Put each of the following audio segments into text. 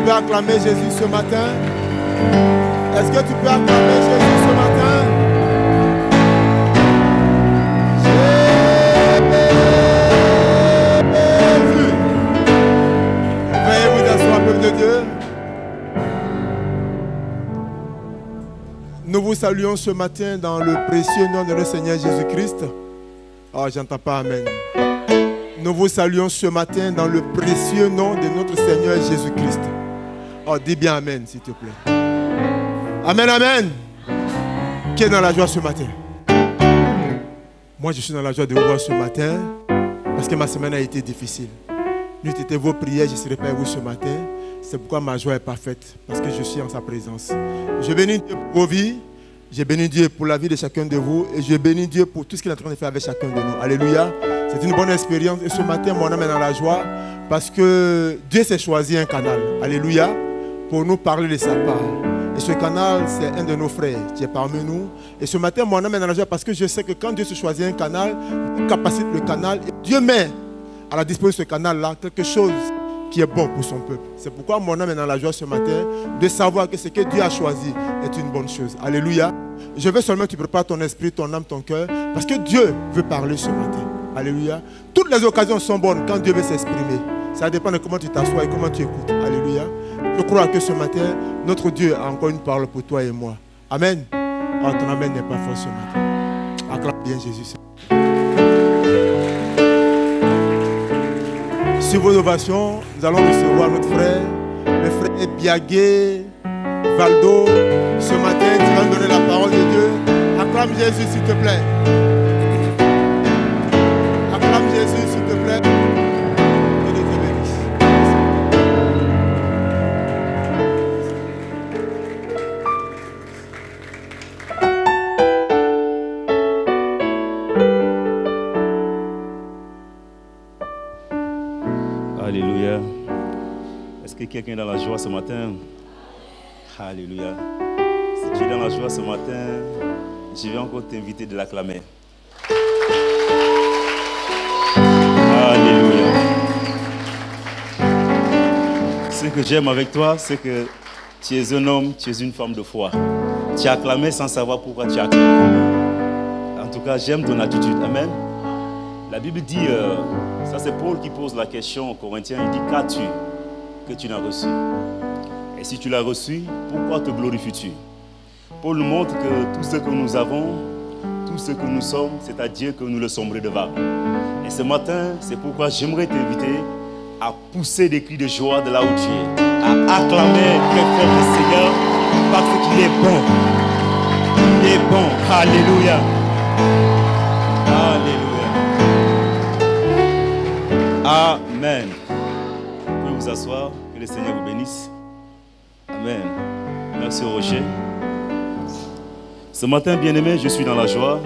peux acclamer Jésus ce matin? Est-ce que tu peux acclamer Jésus ce matin? Jésus! Veuillez vous asseoir, peuple de Dieu. Nous vous saluons ce matin dans le précieux nom de notre Seigneur Jésus-Christ. Oh, j'entends pas amen. Nous vous saluons ce matin dans le précieux nom de notre Seigneur Jésus-Christ. Oh, dis bien amen, s'il te plaît. Amen, amen. Qui est dans la joie ce matin? Moi, je suis dans la joie de vous voir ce matin parce que ma semaine a été difficile. N'eût été vos prières, je ne serais pas avec vous ce matin. C'est pourquoi ma joie est parfaite, parce que je suis en sa présence. Je bénis Dieu pour vos vies. Je bénis Dieu pour la vie de chacun de vous. Et je bénis Dieu pour tout ce qu'il est en train de faire avec chacun de nous. Alléluia. C'est une bonne expérience. Et ce matin, mon âme est dans la joie parce que Dieu s'est choisi un canal. Alléluia. Pour nous parler de sa part. Et ce canal, c'est un de nos frères qui est parmi nous. Et ce matin, mon âme est dans la joie parce que je sais que quand Dieu se choisit un canal, il capacite le canal. Et Dieu met à la disposition de ce canal-là quelque chose qui est bon pour son peuple. C'est pourquoi mon âme est dans la joie ce matin de savoir que ce que Dieu a choisi est une bonne chose. Alléluia. Je veux seulement que tu prépares ton esprit, ton âme, ton cœur, parce que Dieu veut parler ce matin. Alléluia. Toutes les occasions sont bonnes quand Dieu veut s'exprimer. Ça dépend de comment tu t'assois et comment tu écoutes. Alléluia. Je crois que ce matin, notre Dieu a encore une parole pour toi et moi. Amen. Oh, ton amen n'est pas fort ce matin. Acclame bien Jésus. Sur vos ovations, nous allons recevoir notre frère, le frère Biagué Valdo. Ce matin, tu vas nous donner la parole de Dieu. Acclame Jésus, s'il te plaît. Acclame Jésus, s'il te plaît. Que Dieu te bénisse. Alléluia. Est-ce que quelqu'un est dans la joie ce matin? Alléluia. Si tu es dans la joie ce matin, je vais encore t'inviter de l'acclamer. Alléluia. Ce que j'aime avec toi, c'est que tu es un homme, tu es une femme de foi. Tu as acclamé sans savoir pourquoi tu as acclamé. En tout cas, j'aime ton attitude. Amen. La Bible dit, ça c'est Paul qui pose la question aux Corinthiens, il dit, qu'as-tu que tu n'as reçu? Et si tu l'as reçu, pourquoi te glorifies-tu? Paul nous montre que tout ce que nous avons, tout ce que nous sommes, c'est à Dieu que nous le sommes redevables. Et ce matin, c'est pourquoi j'aimerais t'inviter à pousser des cris de joie de là où tu es, à acclamer très fort le Seigneur, parce qu'il est bon. Il est bon. Alléluia. Alléluia. Amen. Vous pouvez vous asseoir, que le Seigneur vous bénisse. Amen. Merci Roger. Ce matin, bien-aimé, je suis dans la joie.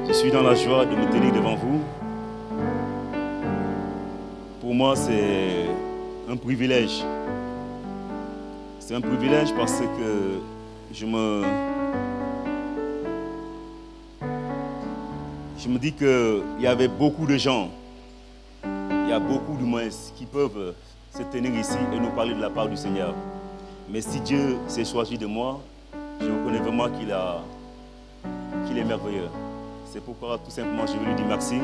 Je suis dans la joie de me tenir devant vous. Pour moi, c'est un privilège. C'est un privilège parce que je me dis qu'il y avait beaucoup de gens, il y a beaucoup d'humains qui peuvent se tenir ici et nous parler de la part du Seigneur. Mais si Dieu s'est choisi de moi, je reconnais vraiment qu'il est merveilleux. C'est pourquoi tout simplement je veux lui dire merci.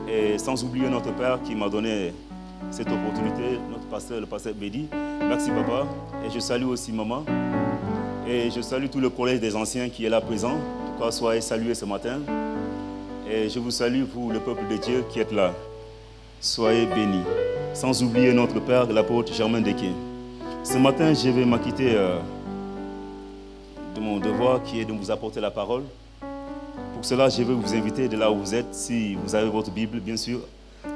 Et sans oublier notre Père qui m'a donné cette opportunité, notre pasteur, le pasteur Bédi. Merci papa. Et je salue aussi maman. Et je salue tout le collège des anciens qui est là présent. En tout cas, soyez salués ce matin. Et je vous salue, vous, le peuple de Dieu qui êtes là. Soyez bénis. Sans oublier notre Père, l'apôtre Germain Deké. Ce matin, je vais m'acquitter de mon devoir qui est de vous apporter la parole. Pour cela, je vais vous inviter de là où vous êtes. Si vous avez votre Bible, bien sûr,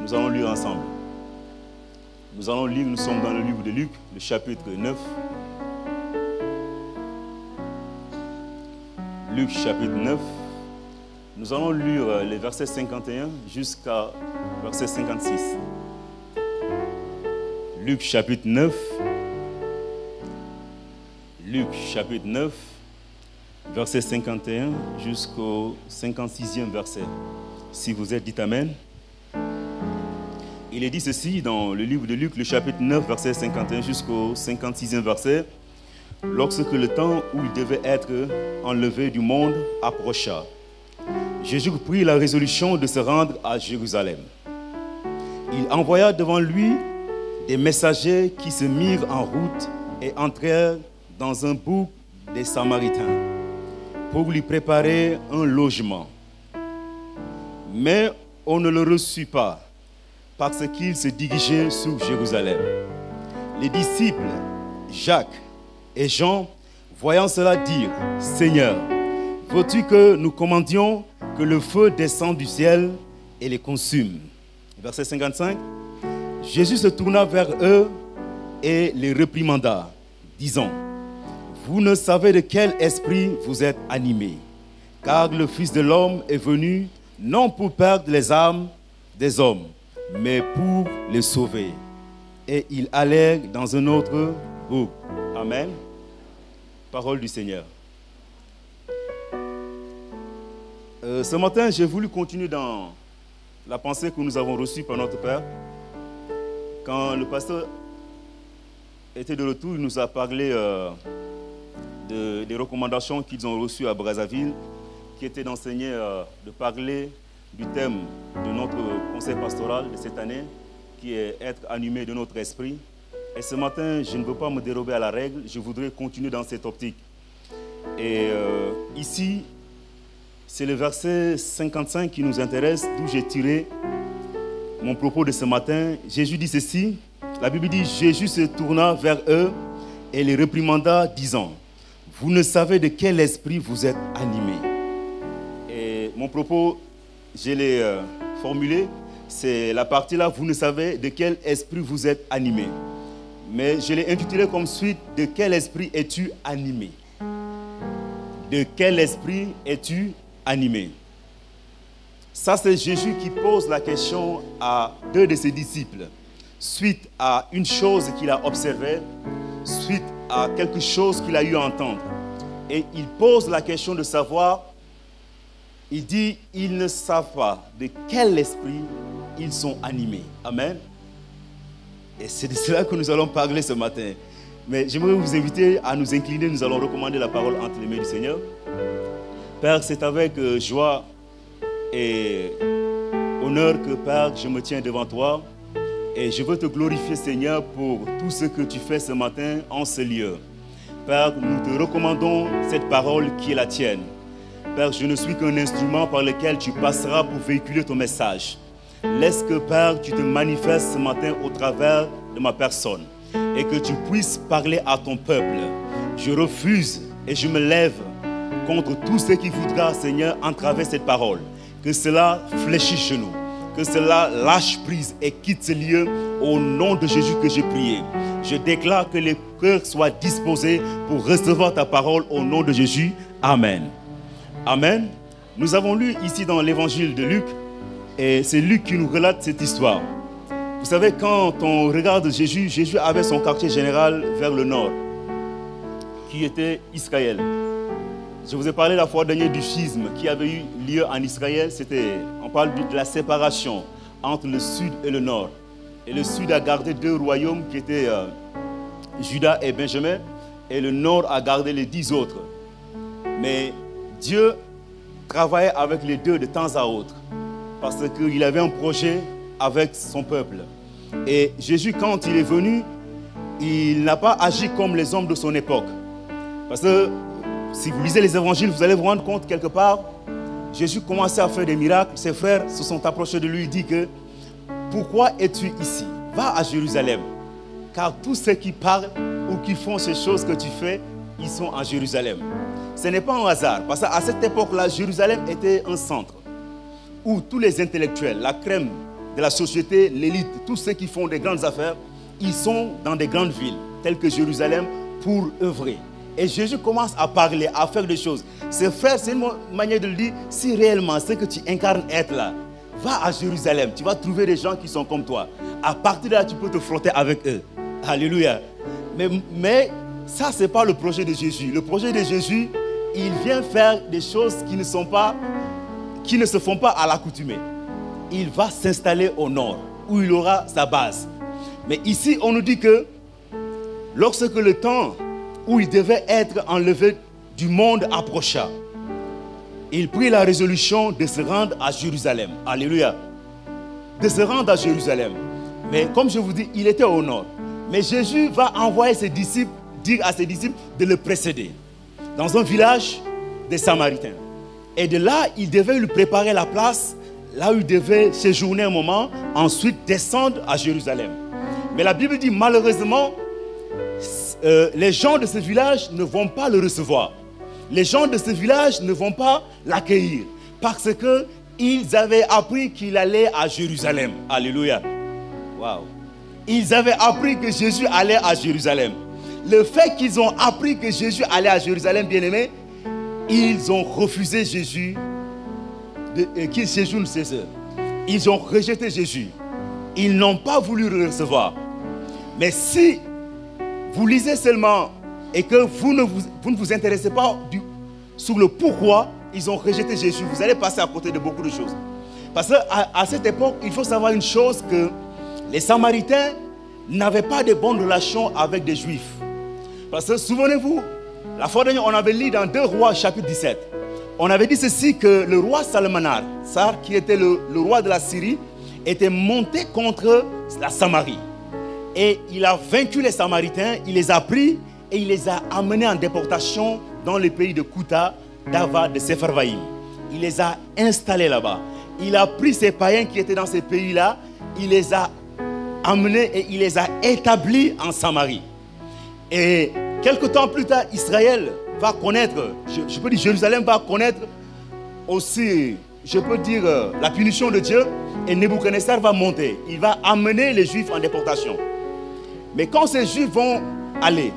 nous allons lire ensemble. Nous allons lire, nous sommes dans le livre de Luc, le chapitre 9. Luc, chapitre 9. Nous allons lire les versets 51 jusqu'à verset 56. Luc, chapitre 9. Luc, chapitre 9, verset 51 jusqu'au 56e verset. Si vous êtes, dites Amen. Il est dit ceci dans le livre de Luc, le chapitre 9, verset 51 jusqu'au 56e verset. Lorsque le temps où il devait être enlevé du monde approcha, Jésus prit la résolution de se rendre à Jérusalem. Il envoya devant lui des messagers qui se mirent en route et entrèrent dans un bouc des Samaritains pour lui préparer un logement. Mais on ne le reçut pas parce qu'il se dirigeait sur Jérusalem. Les disciples, Jacques et Jean, voyant cela, dirent, « Seigneur, veux-tu que nous commandions que le feu descende du ciel et les consume ?» Verset 55. Jésus se tourna vers eux et les réprimanda, disant, « Vous ne savez de quel esprit vous êtes animés, car le Fils de l'homme est venu non pour perdre les âmes des hommes, mais pour les sauver. » Et ils allèrent dans un autre bouc. Amen. Parole du Seigneur. Ce matin, j'ai voulu continuer dans la pensée que nous avons reçue par notre Père. Quand le pasteur était de retour, il nous a parlé des recommandations qu'ils ont reçues à Brazzaville, qui étaient d'enseigner, de parler du thème de notre conseil pastoral de cette année, qui est être animé de notre esprit. Et ce matin, je ne veux pas me dérober à la règle, je voudrais continuer dans cette optique. Et ici, c'est le verset 55 qui nous intéresse, d'où j'ai tiré mon propos de ce matin. Jésus dit ceci, la Bible dit, Jésus se tourna vers eux et les réprimanda, disant, « Vous ne savez de quel esprit vous êtes animés. » Et mon propos, je l'ai formulé, c'est la partie là, vous ne savez de quel esprit vous êtes animés. Mais je l'ai intitulé comme suite, de quel esprit es-tu animé? De quel esprit es-tu animé? Ça, c'est Jésus qui pose la question à deux de ses disciples, suite à une chose qu'il a observée, suite à quelque chose qu'il a eu à entendre. Et il pose la question de savoir, il dit, ils ne savent pas de quel esprit ils sont animés. Amen. Et c'est de cela que nous allons parler ce matin. Mais j'aimerais vous inviter à nous incliner, nous allons recommander la parole entre les mains du Seigneur. Père, c'est avec joie et honneur que, Père, je me tiens devant toi. Et je veux te glorifier, Seigneur, pour tout ce que tu fais ce matin en ce lieu. Père, nous te recommandons cette parole qui est la tienne. Père, je ne suis qu'un instrument par lequel tu passeras pour véhiculer ton message. Laisse que, Père, tu te manifestes ce matin au travers de ma personne et que tu puisses parler à ton peuple. Je refuse et je me lève contre tout ce qui voudra, Seigneur, entraver cette parole. Que cela fléchisse chez nous, que cela lâche prise et quitte ce lieu au nom de Jésus que j'ai prié. Je déclare que les cœurs soient disposés pour recevoir ta parole au nom de Jésus. Amen. Amen. Nous avons lu ici dans l'évangile de Luc, et c'est Luc qui nous relate cette histoire. Vous savez, quand on regarde Jésus, Jésus avait son quartier général vers le nord, qui était Israël. Je vous ai parlé la fois dernière du schisme qui avait eu lieu en Israël. On parle de la séparation entre le sud et le nord. Et le sud a gardé deux royaumes qui étaient Juda et Benjamin, et le nord a gardé les 10 autres. Mais Dieu travaillait avec les deux de temps à autre, parce qu'il avait un projet avec son peuple. Et Jésus, quand il est venu, il n'a pas agi comme les hommes de son époque. Parce que si vous lisez les évangiles, vous allez vous rendre compte quelque part, Jésus commençait à faire des miracles. Ses frères se sont approchés de lui et dit que « Pourquoi es-tu ici? Va à Jérusalem. Car tous ceux qui parlent ou qui font ces choses que tu fais, ils sont à Jérusalem. » Ce n'est pas un hasard, parce qu'à cette époque-là, Jérusalem était un centre où tous les intellectuels, la crème de la société, l'élite, tous ceux qui font des grandes affaires, ils sont dans des grandes villes, telles que Jérusalem, pour œuvrer. Et Jésus commence à parler, à faire des choses. Ses frères, c'est une manière de le dire, si réellement ce que tu incarnes être là, va à Jérusalem, tu vas trouver des gens qui sont comme toi. À partir de là, tu peux te frotter avec eux. Alléluia. Mais ça, ce n'est pas le projet de Jésus. Le projet de Jésus, il vient faire des choses qui ne se font pas à l'accoutumée. Il va s'installer au nord. où il aura sa base. Mais ici, on nous dit que lorsque le temps où il devait être enlevé du monde approcha, il prit la résolution de se rendre à Jérusalem. Alléluia. De se rendre à Jérusalem. Mais comme je vous dis, il était au nord. Mais Jésus va envoyer ses disciples, dire à ses disciples de le précéder dans un village des Samaritains. Et de là, il devait lui préparer la place, là où il devait séjourner un moment, ensuite descendre à Jérusalem. Mais la Bible dit malheureusement, les gens de ce village ne vont pas le recevoir. Les gens de ce village ne vont pas l'accueillir parce qu'ils avaient appris qu'il allait à Jérusalem. Alléluia. Wow. Ils avaient appris que Jésus allait à Jérusalem. Le fait qu'ils ont appris que Jésus allait à Jérusalem, bien-aimés, ils ont refusé Jésus qu'il séjourne chez eux. Ils ont rejeté Jésus. Ils n'ont pas voulu le recevoir. Mais si vous lisez seulement et que vous ne vous intéressez pas sur le pourquoi ils ont rejeté Jésus, vous allez passer à côté de beaucoup de choses. Parce qu'à cette époque, il faut savoir une chose, que les Samaritains n'avaient pas de bonnes relations avec des Juifs. Parce que souvenez-vous, la fois dernière, on avait lu dans 2 Rois chapitre 17. On avait dit ceci, que le roi Salmanar, qui était le roi de la Syrie, était monté contre la Samarie. Et il a vaincu les Samaritains, il les a pris et il les a amenés en déportation dans le pays de Kouta, d'Ava, de Sepharvaïm. Il les a installés là-bas. Il a pris ces païens qui étaient dans ces pays-là, il les a amenés et il les a établis en Samarie. Et quelque temps plus tard, Israël va connaître, je peux dire Jérusalem va connaître aussi, je peux dire, la punition de Dieu, et Nebuchadnezzar va monter. Il va amener les Juifs en déportation. Mais quand ces Juifs vont aller,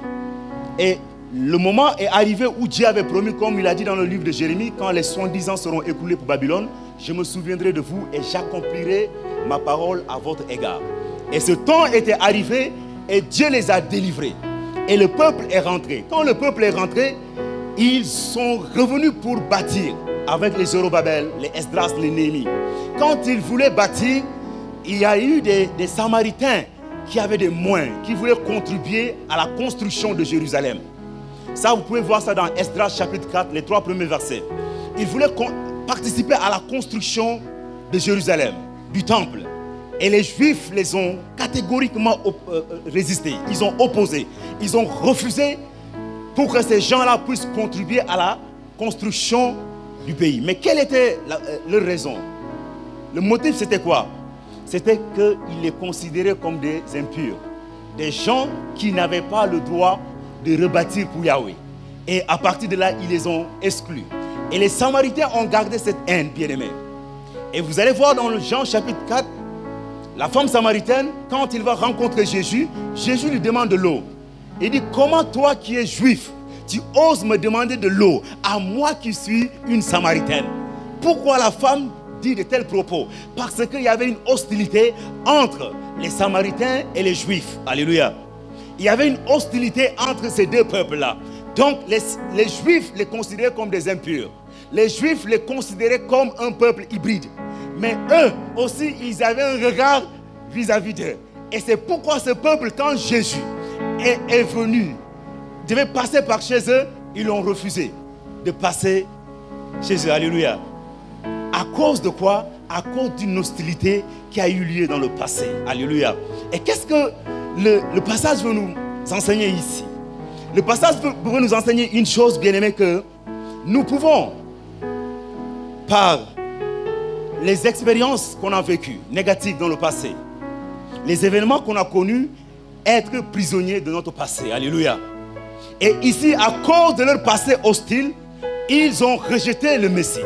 et le moment est arrivé où Dieu avait promis, comme il a dit dans le livre de Jérémie, quand les 70 ans seront écoulés pour Babylone, je me souviendrai de vous et j'accomplirai ma parole à votre égard. Et ce temps était arrivé et Dieu les a délivrés. Et le peuple est rentré. Quand le peuple est rentré, ils sont revenus pour bâtir avec les Zorobabel, les Esdras, les Néhémie. Quand ils voulaient bâtir, il y a eu des Samaritains qui avaient des moyens, qui voulaient contribuer à la construction de Jérusalem. Ça, vous pouvez voir ça dans Esdras chapitre 4, les 3 premiers versets. Ils voulaient participer à la construction de Jérusalem, du temple. Et les Juifs les ont catégoriquement résisté. Ils ont opposé. Ils ont refusé pour que ces gens-là puissent contribuer à la construction du pays. Mais quelle était leur raison? Le motif, c'était quoi? C'était qu'ils les considéraient comme des impurs. Des gens qui n'avaient pas le droit de rebâtir pour Yahweh. Et à partir de là, ils les ont exclus. Et les Samaritains ont gardé cette haine, bien-aimés. Et vous allez voir dans le Jean chapitre 4, la femme samaritaine, quand il va rencontrer Jésus, Jésus lui demande de l'eau. Il dit, comment toi qui es juif, tu oses me demander de l'eau, à moi qui suis une Samaritaine? Pourquoi la femme dit de tels propos? Parce qu'il y avait une hostilité entre les Samaritains et les Juifs. Alléluia. Il y avait une hostilité entre ces deux peuples-là. Donc les Juifs les considéraient comme des impurs. Les Juifs les considéraient comme un peuple hybride. Mais eux aussi, ils avaient un regard vis-à-vis d'eux. Et c'est pourquoi ce peuple, quand Jésus est venu, devait passer par chez eux, ils l'ont refusé de passer chez eux. Alléluia. À cause de quoi? À cause d'une hostilité qui a eu lieu dans le passé. Alléluia. Et qu'est-ce que le passage veut nous enseigner ici? Le passage veut nous enseigner une chose, bien-aimés, que nous pouvons, par les expériences qu'on a vécues, négatives dans le passé, les événements qu'on a connus, être prisonniers de notre passé. Alléluia. Et ici, à cause de leur passé hostile, ils ont rejeté le Messie.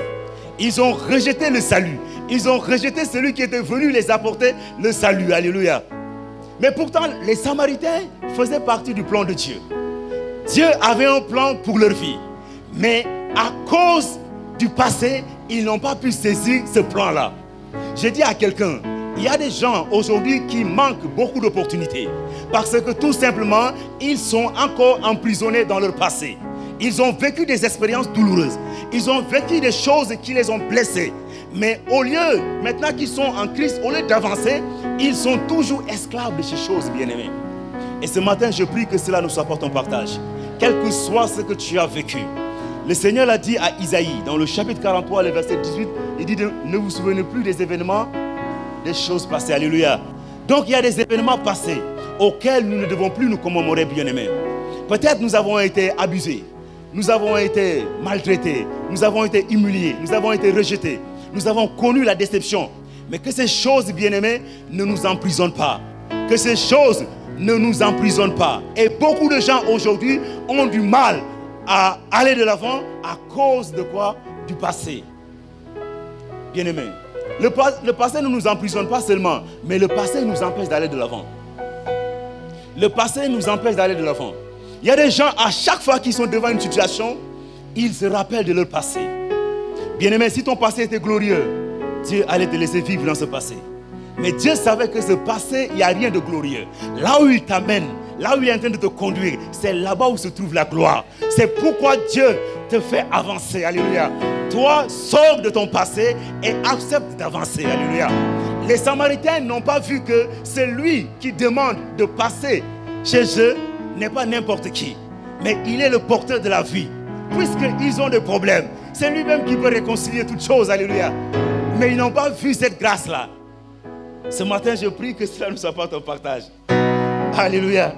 Ils ont rejeté le salut. Ils ont rejeté celui qui était venu les apporter le salut. Alléluia. Mais pourtant, les Samaritains faisaient partie du plan de Dieu. Dieu avait un plan pour leur vie. Mais à cause du passé, ils n'ont pas pu saisir ce plan-là. J'ai dit à quelqu'un, il y a des gens aujourd'hui qui manquent beaucoup d'opportunités. Parce que tout simplement, ils sont encore emprisonnés dans leur passé. Ils ont vécu des expériences douloureuses. Ils ont vécu des choses qui les ont blessés. Mais au lieu, maintenant qu'ils sont en Christ, au lieu d'avancer, Ils sont toujours esclaves de ces choses, bien-aimés. Et ce matin, je prie que cela nous soit pour ton partage. Quel que soit ce que tu as vécu. Le Seigneur l'a dit à Isaïe, dans le chapitre 43, le verset 18, il dit ne vous souvenez plus des événements, des choses passées. Alléluia. Donc il y a des événements passés auxquels nous ne devons plus nous commémorer, bien-aimés. Peut-être nous avons été abusés, nous avons été maltraités, nous avons été humiliés, nous avons été rejetés, nous avons connu la déception. Mais que ces choses, bien-aimés, ne nous emprisonnent pas. Que ces choses ne nous emprisonnent pas. Et beaucoup de gens aujourd'hui ont du mal à aller de l'avant à cause de quoi? Du passé. Bien-aimés, le passé ne nous emprisonne pas seulement, mais le passé nous empêche d'aller de l'avant. Le passé nous empêche d'aller de l'avant. Il y a des gens, à chaque fois qu'ils sont devant une situation, ils se rappellent de leur passé. Bien-aimé, si ton passé était glorieux, Dieu allait te laisser vivre dans ce passé. Mais Dieu savait que ce passé, il n'y a rien de glorieux. Là où il t'amène, là où il est en train de te conduire, c'est là-bas où se trouve la gloire. C'est pourquoi Dieu te fait avancer. Alléluia. Toi, sors de ton passé et accepte d'avancer. Alléluia. Les Samaritains n'ont pas vu que celui qui demande de passer chez eux n'est pas n'importe qui, mais il est le porteur de la vie. Puisqu'ils ont des problèmes, c'est lui-même qui peut réconcilier toutes choses. Alléluia. Mais ils n'ont pas vu cette grâce-là. Ce matin, je prie que cela nous soit pas ton partage. Alléluia.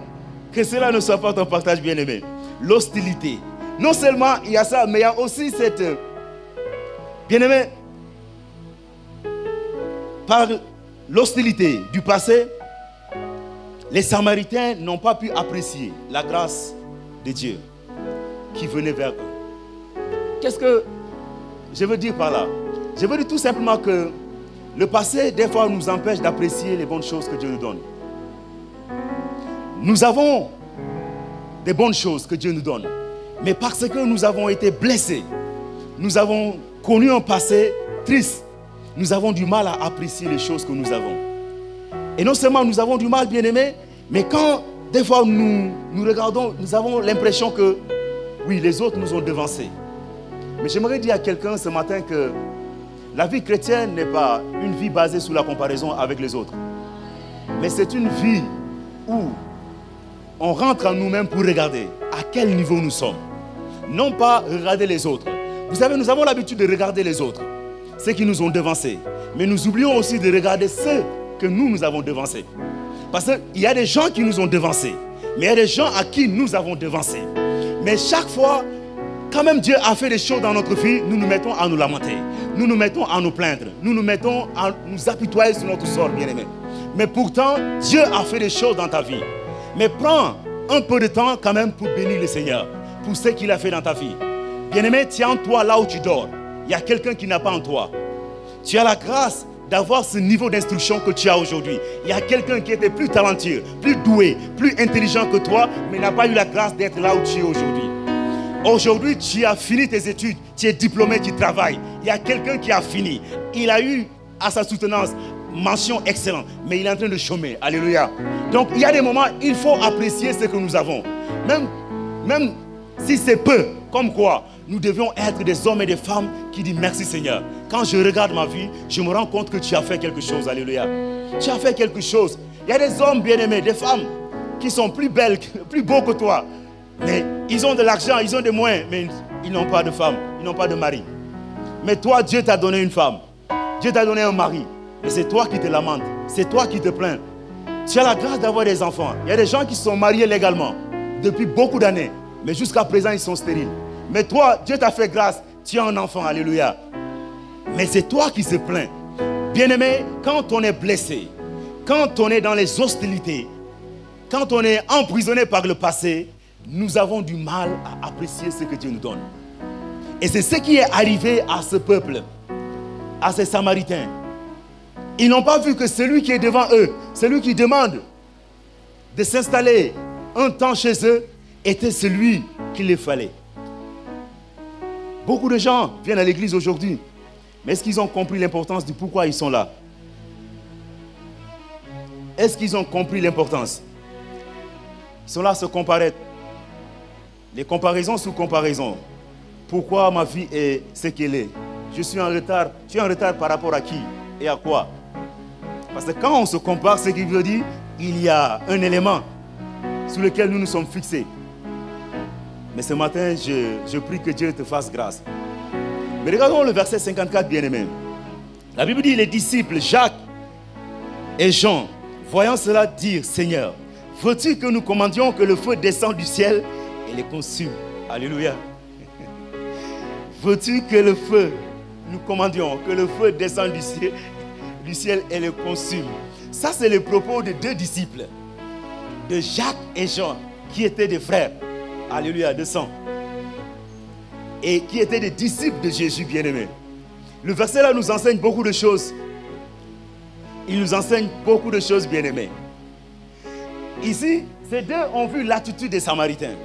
Que cela ne soit pas ton partage, bien-aimé. L'hostilité. Non seulement il y a ça, mais il y a aussi cette... Bien-aimé, par l'hostilité du passé, les Samaritains n'ont pas pu apprécier la grâce de Dieu qui venait vers eux. Qu'est-ce que je veux dire par là? Je veux dire tout simplement que le passé, des fois, nous empêche d'apprécier les bonnes choses que Dieu nous donne. Nous avons des bonnes choses que Dieu nous donne. Mais parce que nous avons été blessés, nous avons connu un passé triste, nous avons du mal à apprécier les choses que nous avons. Et non seulement nous avons du mal, bien-aimés, mais quand des fois nous regardons, nous avons l'impression que, oui, les autres nous ont devancés. Mais j'aimerais dire à quelqu'un ce matin que la vie chrétienne n'est pas une vie basée sur la comparaison avec les autres. Mais c'est une vie où on rentre en nous-mêmes pour regarder à quel niveau nous sommes. Non pas regarder les autres. Vous savez, nous avons l'habitude de regarder les autres, ceux qui nous ont devancés. Mais nous oublions aussi de regarder ceux que nous avons devancés. Parce qu'il y a des gens qui nous ont devancés, mais il y a des gens à qui nous avons devancés. Mais chaque fois, quand même Dieu a fait des choses dans notre vie, nous nous mettons à nous lamenter. Nous nous mettons à nous plaindre. Nous nous mettons à nous apitoyer sur notre sort, bien-aimé. Mais pourtant, Dieu a fait des choses dans ta vie. Mais prends un peu de temps quand même pour bénir le Seigneur, pour ce qu'il a fait dans ta vie. Bien-aimé, tiens en toi là où tu dors. Il y a quelqu'un qui n'a pas en toi. Tu as la grâce d'avoir ce niveau d'instruction que tu as aujourd'hui. Il y a quelqu'un qui était plus talentueux, plus doué, plus intelligent que toi, mais n'a pas eu la grâce d'être là où tu es aujourd'hui. Aujourd'hui, tu as fini tes études, tu es diplômé, tu travailles. Il y a quelqu'un qui a fini. Il a eu à sa soutenance mention excellente, mais il est en train de chômer. Alléluia. Donc, il y a des moments, il faut apprécier ce que nous avons. Même si c'est peu, comme quoi, nous devions être des hommes et des femmes qui disent merci Seigneur. Quand je regarde ma vie, je me rends compte que tu as fait quelque chose. Alléluia. Tu as fait quelque chose. Il y a des hommes bien-aimés, des femmes qui sont plus belles, plus beaux que toi. Mais ils ont de l'argent, ils ont des moyens, mais ils n'ont pas de femme, ils n'ont pas de mari. Mais toi, Dieu t'a donné une femme. Dieu t'a donné un mari. Mais c'est toi qui te lamentes. C'est toi qui te plains. Tu as la grâce d'avoir des enfants. Il y a des gens qui se sont mariés légalement depuis beaucoup d'années. Mais jusqu'à présent, ils sont stériles. Mais toi, Dieu t'a fait grâce. Tu as un enfant. Alléluia. Mais c'est toi qui se plains. Bien-aimé, quand on est blessé, quand on est dans les hostilités, quand on est emprisonné par le passé, nous avons du mal à apprécier ce que Dieu nous donne. Et c'est ce qui est arrivé à ce peuple, à ces Samaritains. Ils n'ont pas vu que celui qui est devant eux, celui qui demande de s'installer un temps chez eux, était celui qu'il les fallait. Beaucoup de gens viennent à l'église aujourd'hui, mais est-ce qu'ils ont compris l'importance du pourquoi ils sont là? Est-ce qu'ils ont compris l'importance? Ils sont là à se comparer. Les comparaisons sous comparaison. Pourquoi ma vie est ce qu'elle est? Je suis en retard. Tu es en retard par rapport à qui et à quoi? Parce que quand on se compare, ce qui veut dire il y a un élément sur lequel nous nous sommes fixés. Mais ce matin, je prie que Dieu te fasse grâce. Mais regardons le verset 54, bien-aimé. La Bible dit, les disciples Jacques et Jean, voyant cela, dirent, Seigneur, veux-tu que nous commandions que le feu descende du ciel et les consume? Alléluia. Veux-tu que le feu, nous commandions que le feu descende du ciel et les consume? Ça, c'est le propos de deux disciples, de Jacques et Jean, qui étaient des frères. Alléluia, de sang. Et qui étaient des disciples de Jésus, bien-aimés. Le verset là nous enseigne beaucoup de choses. Il nous enseigne beaucoup de choses, bien-aimés. Ici, ces deux ont vu l'attitude des Samaritains.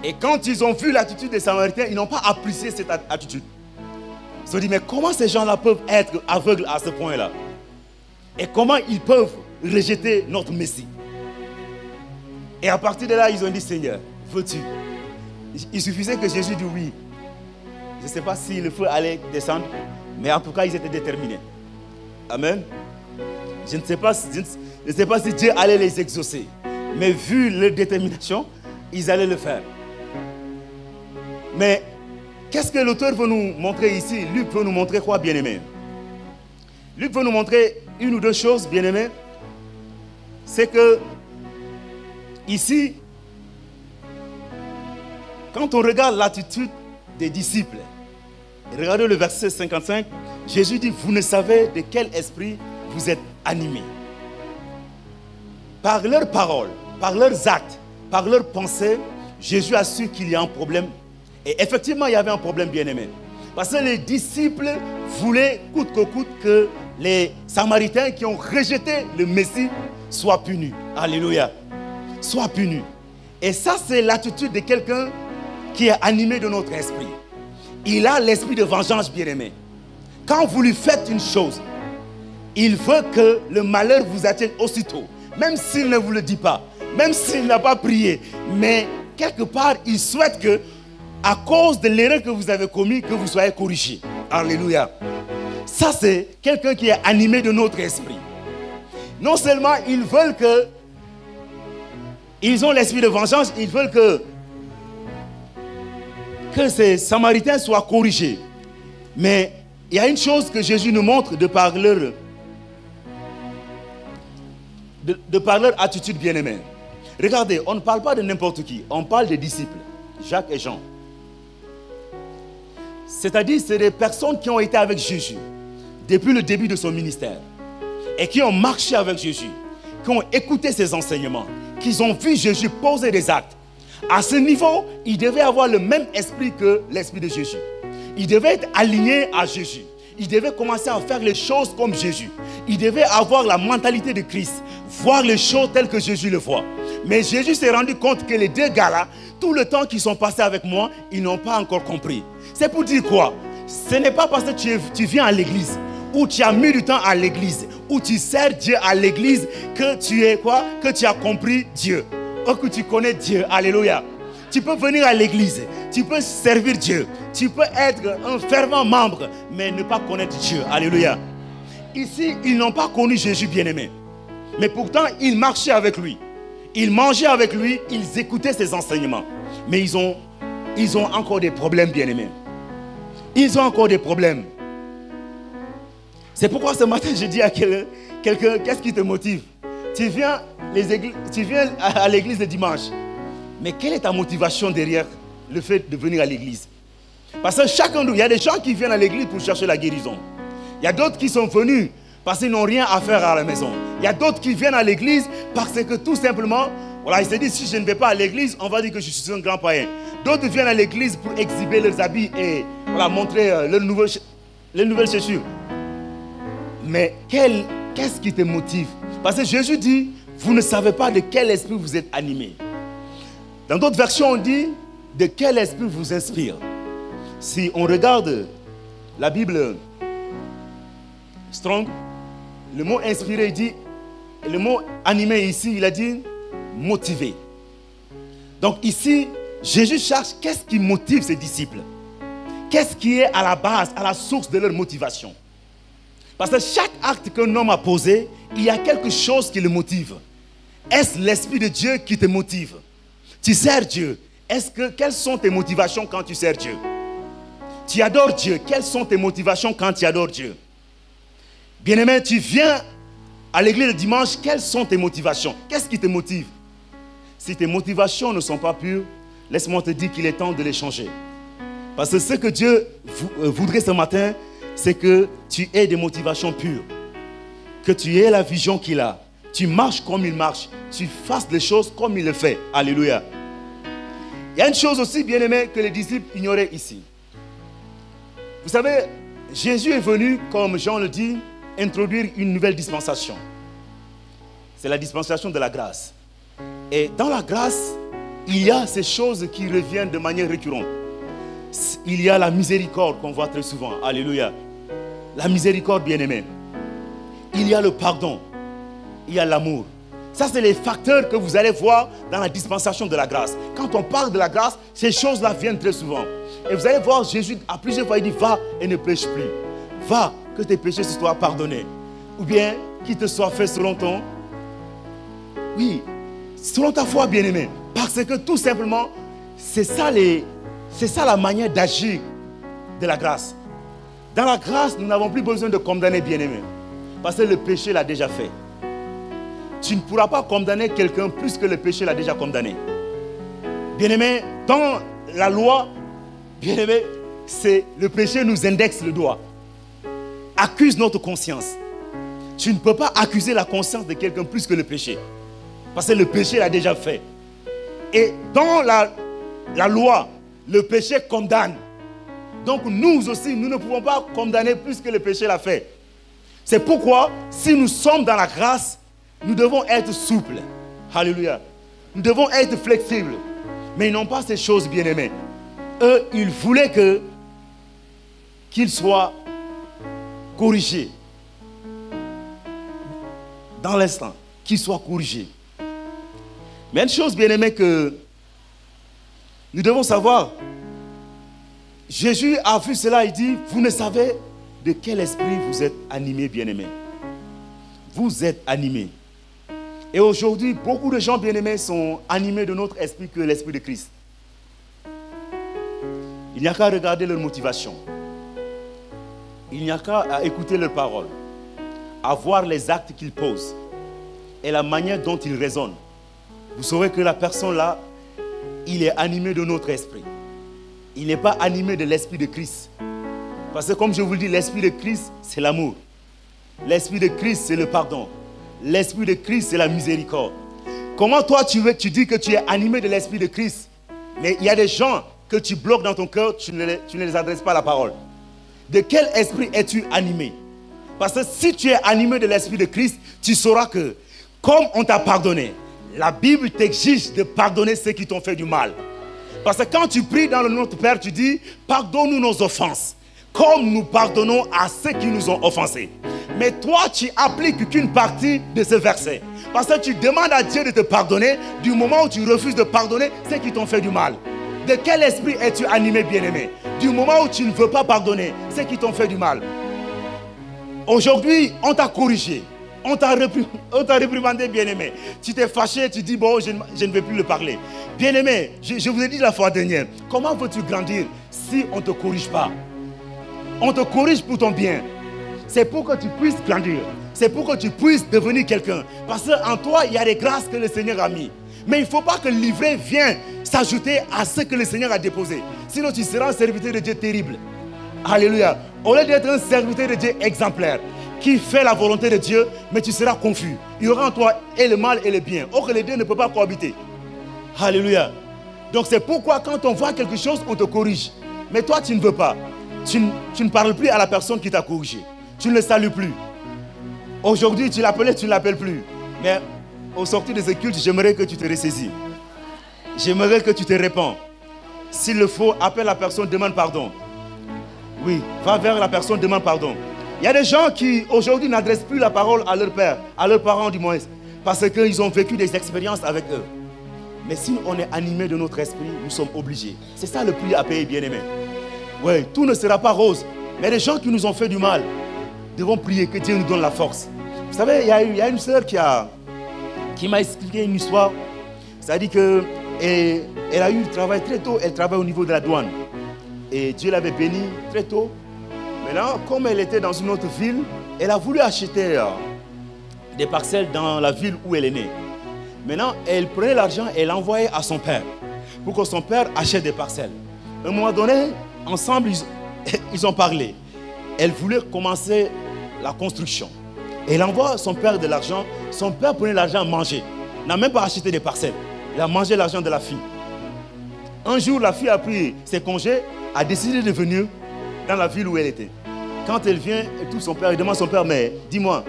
Et quand ils ont vu l'attitude des Samaritains, ils n'ont pas apprécié cette attitude. Ils se sont dit, mais comment ces gens-là peuvent être aveugles à ce point-là? Et comment ils peuvent rejeter notre Messie? Et à partir de là, ils ont dit, Seigneur, veux-tu? Il suffisait que Jésus dise oui. Je ne sais pas si le feu allait descendre, mais en tout cas, ils étaient déterminés. Amen. Je ne sais pas si Dieu allait les exaucer. Mais vu leur détermination, ils allaient le faire. Mais qu'est-ce que l'auteur veut nous montrer ici? Luc veut nous montrer quoi, bien-aimé? Luc veut nous montrer une ou deux choses, bien-aimé. C'est que ici, quand on regarde l'attitude des disciples, regardez le verset 55, Jésus dit, vous ne savez de quel esprit vous êtes animés. Par leurs paroles, par leurs actes, par leurs pensées, Jésus a su qu'il y a un problème. Et effectivement, il y avait un problème, bien-aimé. Parce que les disciples voulaient, coûte que coûte, que les Samaritains qui ont rejeté le Messie soient punis. Alléluia. Soient punis. Et ça, c'est l'attitude de quelqu'un qui est animé de notre esprit. Il a l'esprit de vengeance, bien-aimé. Quand vous lui faites une chose, il veut que le malheur vous atteigne aussitôt. Même s'il ne vous le dit pas, même s'il n'a pas prié. Mais quelque part, il souhaite que, à cause de l'erreur que vous avez commise, que vous soyez corrigé. Alléluia. Ça, c'est quelqu'un qui est animé de notre esprit. Non seulement ils veulent que, ils ont l'esprit de vengeance, ils veulent que ces Samaritains soient corrigés. Mais il y a une chose que Jésus nous montre de par leur attitude, bien-aimée. Regardez, on ne parle pas de n'importe qui, on parle des disciples, Jacques et Jean. C'est-à-dire, c'est des personnes qui ont été avec Jésus depuis le début de son ministère et qui ont marché avec Jésus, qui ont écouté ses enseignements, qui ont vu Jésus poser des actes. À ce niveau, ils devaient avoir le même esprit que l'esprit de Jésus. Ils devaient être alignés à Jésus. Ils devaient commencer à faire les choses comme Jésus. Ils devaient avoir la mentalité de Christ, voir les choses telles que Jésus le voit. Mais Jésus s'est rendu compte que les deux gars-là, tout le temps qu'ils sont passés avec moi, ils n'ont pas encore compris. C'est pour dire quoi? Ce n'est pas parce que tu viens à l'église, ou tu as mis du temps à l'église, ou tu sers Dieu à l'église, que tu es quoi? Que tu as compris Dieu. Ou que tu connais Dieu. Alléluia. Tu peux venir à l'église, tu peux servir Dieu, tu peux être un fervent membre, mais ne pas connaître Dieu. Alléluia. Ici, ils n'ont pas connu Jésus, bien-aimé. Mais pourtant, ils marchaient avec lui. Ils mangeaient avec lui, ils écoutaient ses enseignements. Mais ils ont encore des problèmes, bien-aimés. Ils ont encore des problèmes. C'est pourquoi ce matin, je dis à quelqu'un, qu'est-ce qui te motive? Tu viens à l'église le dimanche. Mais quelle est ta motivation derrière le fait de venir à l'église? Parce que chacun d'eux, il y a des gens qui viennent à l'église pour chercher la guérison. Il y a d'autres qui sont venus parce qu'ils n'ont rien à faire à la maison. Il y a d'autres qui viennent à l'église parce que tout simplement, voilà, ils se disent, si je ne vais pas à l'église, on va dire que je suis un grand païen. D'autres viennent à l'église pour exhiber leurs habits et voilà, montrer leurs nouvelles chaussures. Mais qu'est-ce qui te motive? Parce que Jésus dit, vous ne savez pas de quel esprit vous êtes animé. Dans d'autres versions, on dit, de quel esprit vous inspire. Si on regarde la Bible Strong, le mot inspiré, il dit, le mot animé ici, il a dit motivé. Donc ici, Jésus cherche qu'est-ce qui motive ses disciples. Qu'est-ce qui est à la base, à la source de leur motivation. Parce que chaque acte qu'un homme a posé, il y a quelque chose qui le motive. Est-ce l'Esprit de Dieu qui te motive? Tu sers Dieu. Quelles sont tes motivations quand tu sers Dieu? Tu adores Dieu. Quelles sont tes motivations quand tu adores Dieu? Bien-aimé, tu viens à l'église le dimanche, quelles sont tes motivations? Qu'est-ce qui te motive? Si tes motivations ne sont pas pures, laisse-moi te dire qu'il est temps de les changer. Parce que ce que Dieu voudrait ce matin, c'est que tu aies des motivations pures. Que tu aies la vision qu'il a. Tu marches comme il marche. Tu fasses les choses comme il le fait. Alléluia. Il y a une chose aussi, bien-aimé, que les disciples ignoraient ici. Vous savez, Jésus est venu, comme Jean le dit, introduire une nouvelle dispensation. C'est la dispensation de la grâce. Et dans la grâce, il y a ces choses qui reviennent de manière récurrente. Il y a la miséricorde qu'on voit très souvent. Alléluia. La miséricorde, bien-aimé. Il y a le pardon. Il y a l'amour. Ça, c'est les facteurs que vous allez voir dans la dispensation de la grâce. Quand on parle de la grâce, ces choses-là viennent très souvent. Et vous allez voir, Jésus, à plusieurs fois, il dit, va et ne pêche plus. Va, que tes péchés se soient pardonnés. Ou bien, qu'il te soit fait selon ton... Oui, selon ta foi, bien-aimé. Parce que tout simplement, c'est ça la manière d'agir de la grâce. Dans la grâce, nous n'avons plus besoin de condamner, bien-aimé. Parce que le péché l'a déjà fait. Tu ne pourras pas condamner quelqu'un plus que le péché l'a déjà condamné. Bien-aimé, dans la loi, bien-aimé, c'est le péché nous indexe le doigt. Accuse notre conscience. Tu ne peux pas accuser la conscience de quelqu'un plus que le péché. Parce que le péché l'a déjà fait. Et dans la loi, le péché condamne. Donc nous aussi, nous ne pouvons pas condamner plus que le péché l'a fait. C'est pourquoi, si nous sommes dans la grâce, nous devons être souples. Alléluia. Nous devons être flexibles. Mais ils n'ont pas ces choses, bien-aimées. Eux, ils voulaient qu'ils soient corrigés. Dans l'instant, qu'ils soient corrigés. Mais une chose, bien-aimée, que nous devons savoir. Jésus a vu cela, il dit, vous ne savez de quel esprit vous êtes animés, bien-aimés. Vous êtes animés. Et aujourd'hui, beaucoup de gens bien-aimés sont animés de notre esprit que l'esprit de Christ. Il n'y a qu'à regarder leur motivation. Il n'y a qu'à écouter leurs paroles, à voir les actes qu'ils posent et la manière dont ils raisonnent. Vous saurez que la personne-là, il est animé de notre esprit. Il n'est pas animé de l'esprit de Christ. Parce que comme je vous le dis, l'esprit de Christ, c'est l'amour. L'esprit de Christ, c'est le pardon. L'esprit de Christ, c'est la miséricorde. Comment toi, tu dis que tu es animé de l'esprit de Christ, mais il y a des gens que tu bloques dans ton cœur, tu ne les adresses pas la parole. De quel esprit es-tu animé? Parce que si tu es animé de l'esprit de Christ, tu sauras que, comme on t'a pardonné, la Bible t'exige de pardonner ceux qui t'ont fait du mal. Parce que quand tu pries dans le Notre Père, tu dis, pardonne-nous nos offenses, comme nous pardonnons à ceux qui nous ont offensés. Mais toi, tu appliques qu'une partie de ce verset. Parce que tu demandes à Dieu de te pardonner du moment où tu refuses de pardonner ceux qui t'ont fait du mal. De quel esprit es-tu animé, bien-aimé? Du moment où tu ne veux pas pardonner ceux qui t'ont fait du mal. Aujourd'hui, on t'a corrigé. On t'a réprimandé, bien-aimé. Tu t'es fâché, tu dis, bon, je ne vais plus le parler. Bien-aimé, je vous ai dit la fois dernière, comment veux-tu grandir si on ne te corrige pas? On te corrige pour ton bien. C'est pour que tu puisses grandir. C'est pour que tu puisses devenir quelqu'un. Parce qu'en toi, il y a des grâces que le Seigneur a mis. Mais il ne faut pas que le livret vienne s'ajouter à ce que le Seigneur a déposé. Sinon, tu seras un serviteur de Dieu terrible. Alléluia. Au lieu d'être un serviteur de Dieu exemplaire, qui fait la volonté de Dieu, mais tu seras confus. Il y aura en toi et le mal et le bien. Or que les deux ne peuvent pas cohabiter. Alléluia. Donc c'est pourquoi quand on voit quelque chose, on te corrige. Mais toi, tu ne veux pas. Tu ne parles plus à la personne qui t'a corrigé. Tu ne le salues plus. Aujourd'hui, tu l'appelais, tu ne l'appelles plus. Mais au sortir de ce culte, j'aimerais que tu te ressaisis. J'aimerais que tu te répands. S'il le faut, appelle la personne, demande pardon. Oui, va vers la personne, demande pardon. Il y a des gens qui, aujourd'hui, n'adressent plus la parole à leur père, à leurs parents du moins, parce qu'ils ont vécu des expériences avec eux. Mais si on est animé de notre esprit, nous sommes obligés. C'est ça le prix à payer, bien-aimé. Oui, tout ne sera pas rose. Mais les gens qui nous ont fait du mal, devons prier que Dieu nous donne la force. Vous savez, il y a une sœur qui m'a expliqué une histoire. Ça dit qu'elle a eu le travail très tôt. Elle travaille au niveau de la douane. Et Dieu l'avait bénie très tôt. Maintenant, comme elle était dans une autre ville, elle a voulu acheter des parcelles dans la ville où elle est née. Maintenant, elle prenait l'argent et l'envoyait à son père pour que son père achète des parcelles. À un moment donné, ensemble, ils ont parlé. Elle voulait commencer la construction. Elle envoie à son père de l'argent. Son père prenait l'argent à manger. N'a même pas acheté des parcelles. Il a mangé l'argent de la fille. Un jour, la fille a pris ses congés, a décidé de venir dans la ville où elle était. Quand elle vient, et tout son père, il demande à son père, mais dis-moi,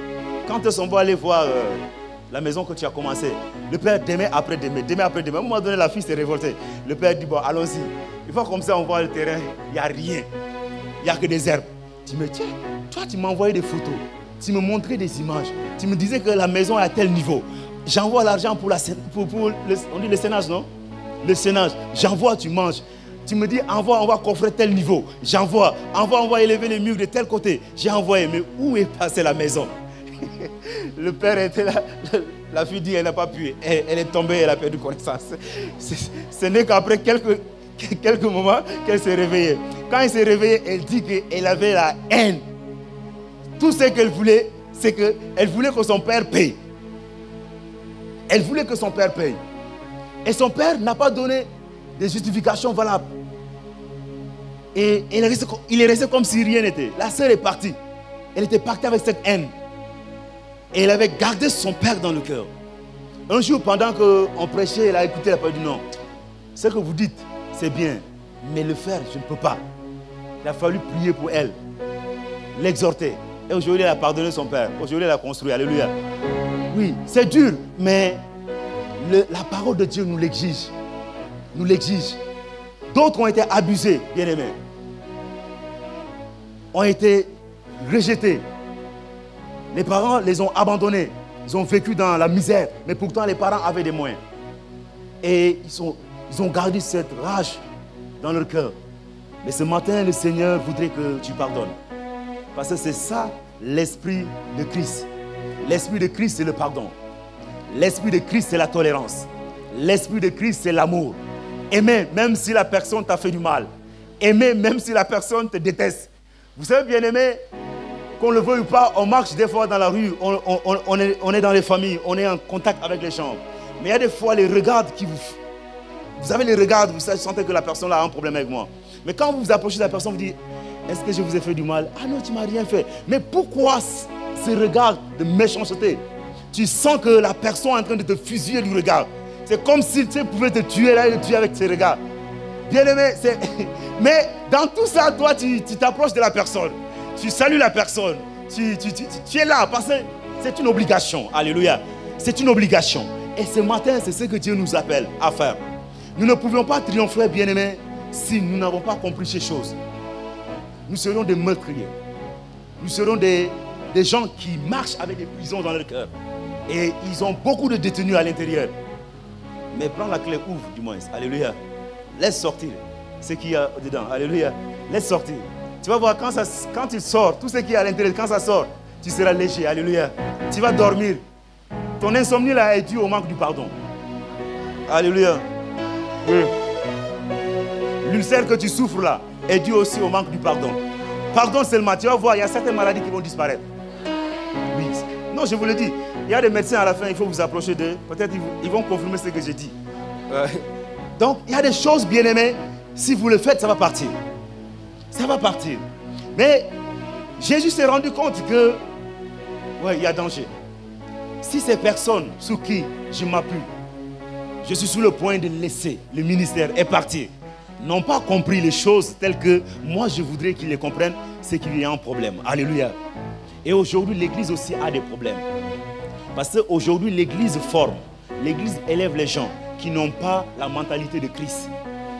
quand est-ce qu'on va aller voir la maison que tu as commencé? Le père, demain après demain. À un moment donné, la fille s'est révoltée. Le père dit, bon, allons-y. Une fois comme ça, on voit le terrain, il n'y a rien. Il n'y a que des herbes. Tu me dis, tiens, toi, tu m'as envoyé des photos. Tu me montrais des images. Tu me disais que la maison est à tel niveau. J'envoie l'argent pour on dit le sénage, non? Le sénage. J'envoie, tu manges. Tu me dis, envoie, on va coffrer tel niveau. J'envoie. On va élever les murs de tel côté. J'ai envoyé. Mais où est passée la maison? Le père était là. La fille dit, elle n'a pas pu. Elle est tombée, elle a perdu connaissance. Ce n'est qu'après quelques moments qu'elle s'est réveillée. Quand elle s'est réveillée, elle dit qu'elle avait la haine. Tout ce qu'elle voulait, c'est qu'elle voulait que son père paye. Elle voulait que son père paye. Et son père n'a pas donné de justification valable. Et il est resté comme si rien n'était. La sœur est partie. Elle était partie avec cette haine. Et elle avait gardé son père dans le cœur. Un jour, pendant qu'on prêchait, elle a écouté, elle a dit non. Ce que vous dites, c'est bien. Mais le faire, je ne peux pas. Il a fallu prier pour elle. L'exhorter. Et aujourd'hui, elle a pardonné son père. Aujourd'hui, elle a construit. Alléluia. Oui, c'est dur, mais la parole de Dieu nous l'exige. Nous l'exige. D'autres ont été abusés, bien-aimés. Ont été rejetés. Les parents les ont abandonnés. Ils ont vécu dans la misère. Mais pourtant, les parents avaient des moyens. Et ils ont gardé cette rage dans leur cœur. Mais ce matin, le Seigneur voudrait que tu pardonnes. Parce que c'est ça l'esprit de Christ. L'esprit de Christ, c'est le pardon. L'esprit de Christ, c'est la tolérance. L'esprit de Christ, c'est l'amour. Aimer, même si la personne t'a fait du mal. Aimer, même si la personne te déteste. Vous savez, bien-aimé, qu'on le veuille ou pas, on marche des fois dans la rue, on est dans les familles, on est en contact avec les gens. Mais il y a des fois les regards qui vous... Vous avez les regards, vous sentez que la personne là a un problème avec moi. Mais quand vous vous approchez de la personne, vous dites, est-ce que je vous ai fait du mal? Ah non, tu ne m'as rien fait. Mais pourquoi ce regard de méchanceté? Tu sens que la personne est en train de te fusiller du regard. C'est comme si tu pouvais te tuer là et te tuer avec ses regards. Bien aimé, mais dans tout ça, toi, tu t'approches de la personne. Tu salues la personne. Tu es là parce que c'est une obligation. Alléluia. C'est une obligation. Et ce matin, c'est ce que Dieu nous appelle à faire. Nous ne pouvions pas triompher, bien aimé, si nous n'avons pas compris ces choses. Nous serions des meurtriers. Nous serons des gens qui marchent avec des prisons dans leur cœur. Et ils ont beaucoup de détenus à l'intérieur. Mais prends la clé, ouvre du moins. Alléluia. Laisse sortir ce qu'il y a dedans. Alléluia. Laisse sortir. Tu vas voir, quand il sort, tout ce qui est à l'intérieur, quand ça sort, tu seras léger. Alléluia. Tu vas dormir. Ton insomnie là est due au manque du pardon. Alléluia. Oui. L'ulcère que tu souffres là est dû aussi au manque du pardon. Pardon seulement. Tu vas voir, il y a certaines maladies qui vont disparaître. Oui. Non, je vous le dis. Il y a des médecins à la fin, il faut vous approcher d'eux. Peut-être ils vont confirmer ce que j'ai dit. Donc, il y a des choses, bien aimées. Si vous le faites, ça va partir. Ça va partir. Mais Jésus s'est rendu compte que, ouais, il y a danger. Si ces personnes sous qui je m'appuie, je suis sur le point de laisser le ministère et partir, n'ont pas compris les choses telles que moi je voudrais qu'ils les comprennent, c'est qu'il y a un problème. Alléluia. Et aujourd'hui, l'Église aussi a des problèmes. Parce qu'aujourd'hui, l'Église forme, l'Église élève les gens qui n'ont pas la mentalité de Christ,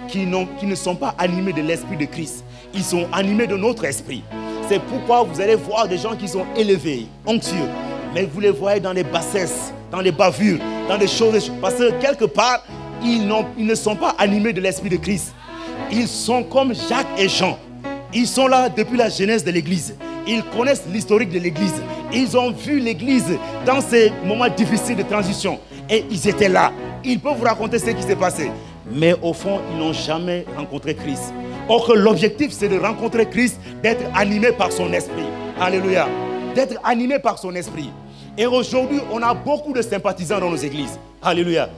qui ne sont pas animés de l'esprit de Christ. Ils sont animés de notre esprit. C'est pourquoi vous allez voir des gens qui sont élevés, onctueux, mais vous les voyez dans les bassesses, dans les bavures, dans des choses. Parce que quelque part, ils ne sont pas animés de l'esprit de Christ. Ils sont comme Jacques et Jean. Ils sont là depuis la genèse de l'Église. Ils connaissent l'historique de l'église. Ils ont vu l'église dans ces moments difficiles de transition. Et ils étaient là. Ils peuvent vous raconter ce qui s'est passé. Mais au fond, ils n'ont jamais rencontré Christ. Or que l'objectif, c'est de rencontrer Christ, d'être animé par son esprit. Alléluia. D'être animé par son esprit. Et aujourd'hui, on a beaucoup de sympathisants dans nos églises. Alléluia.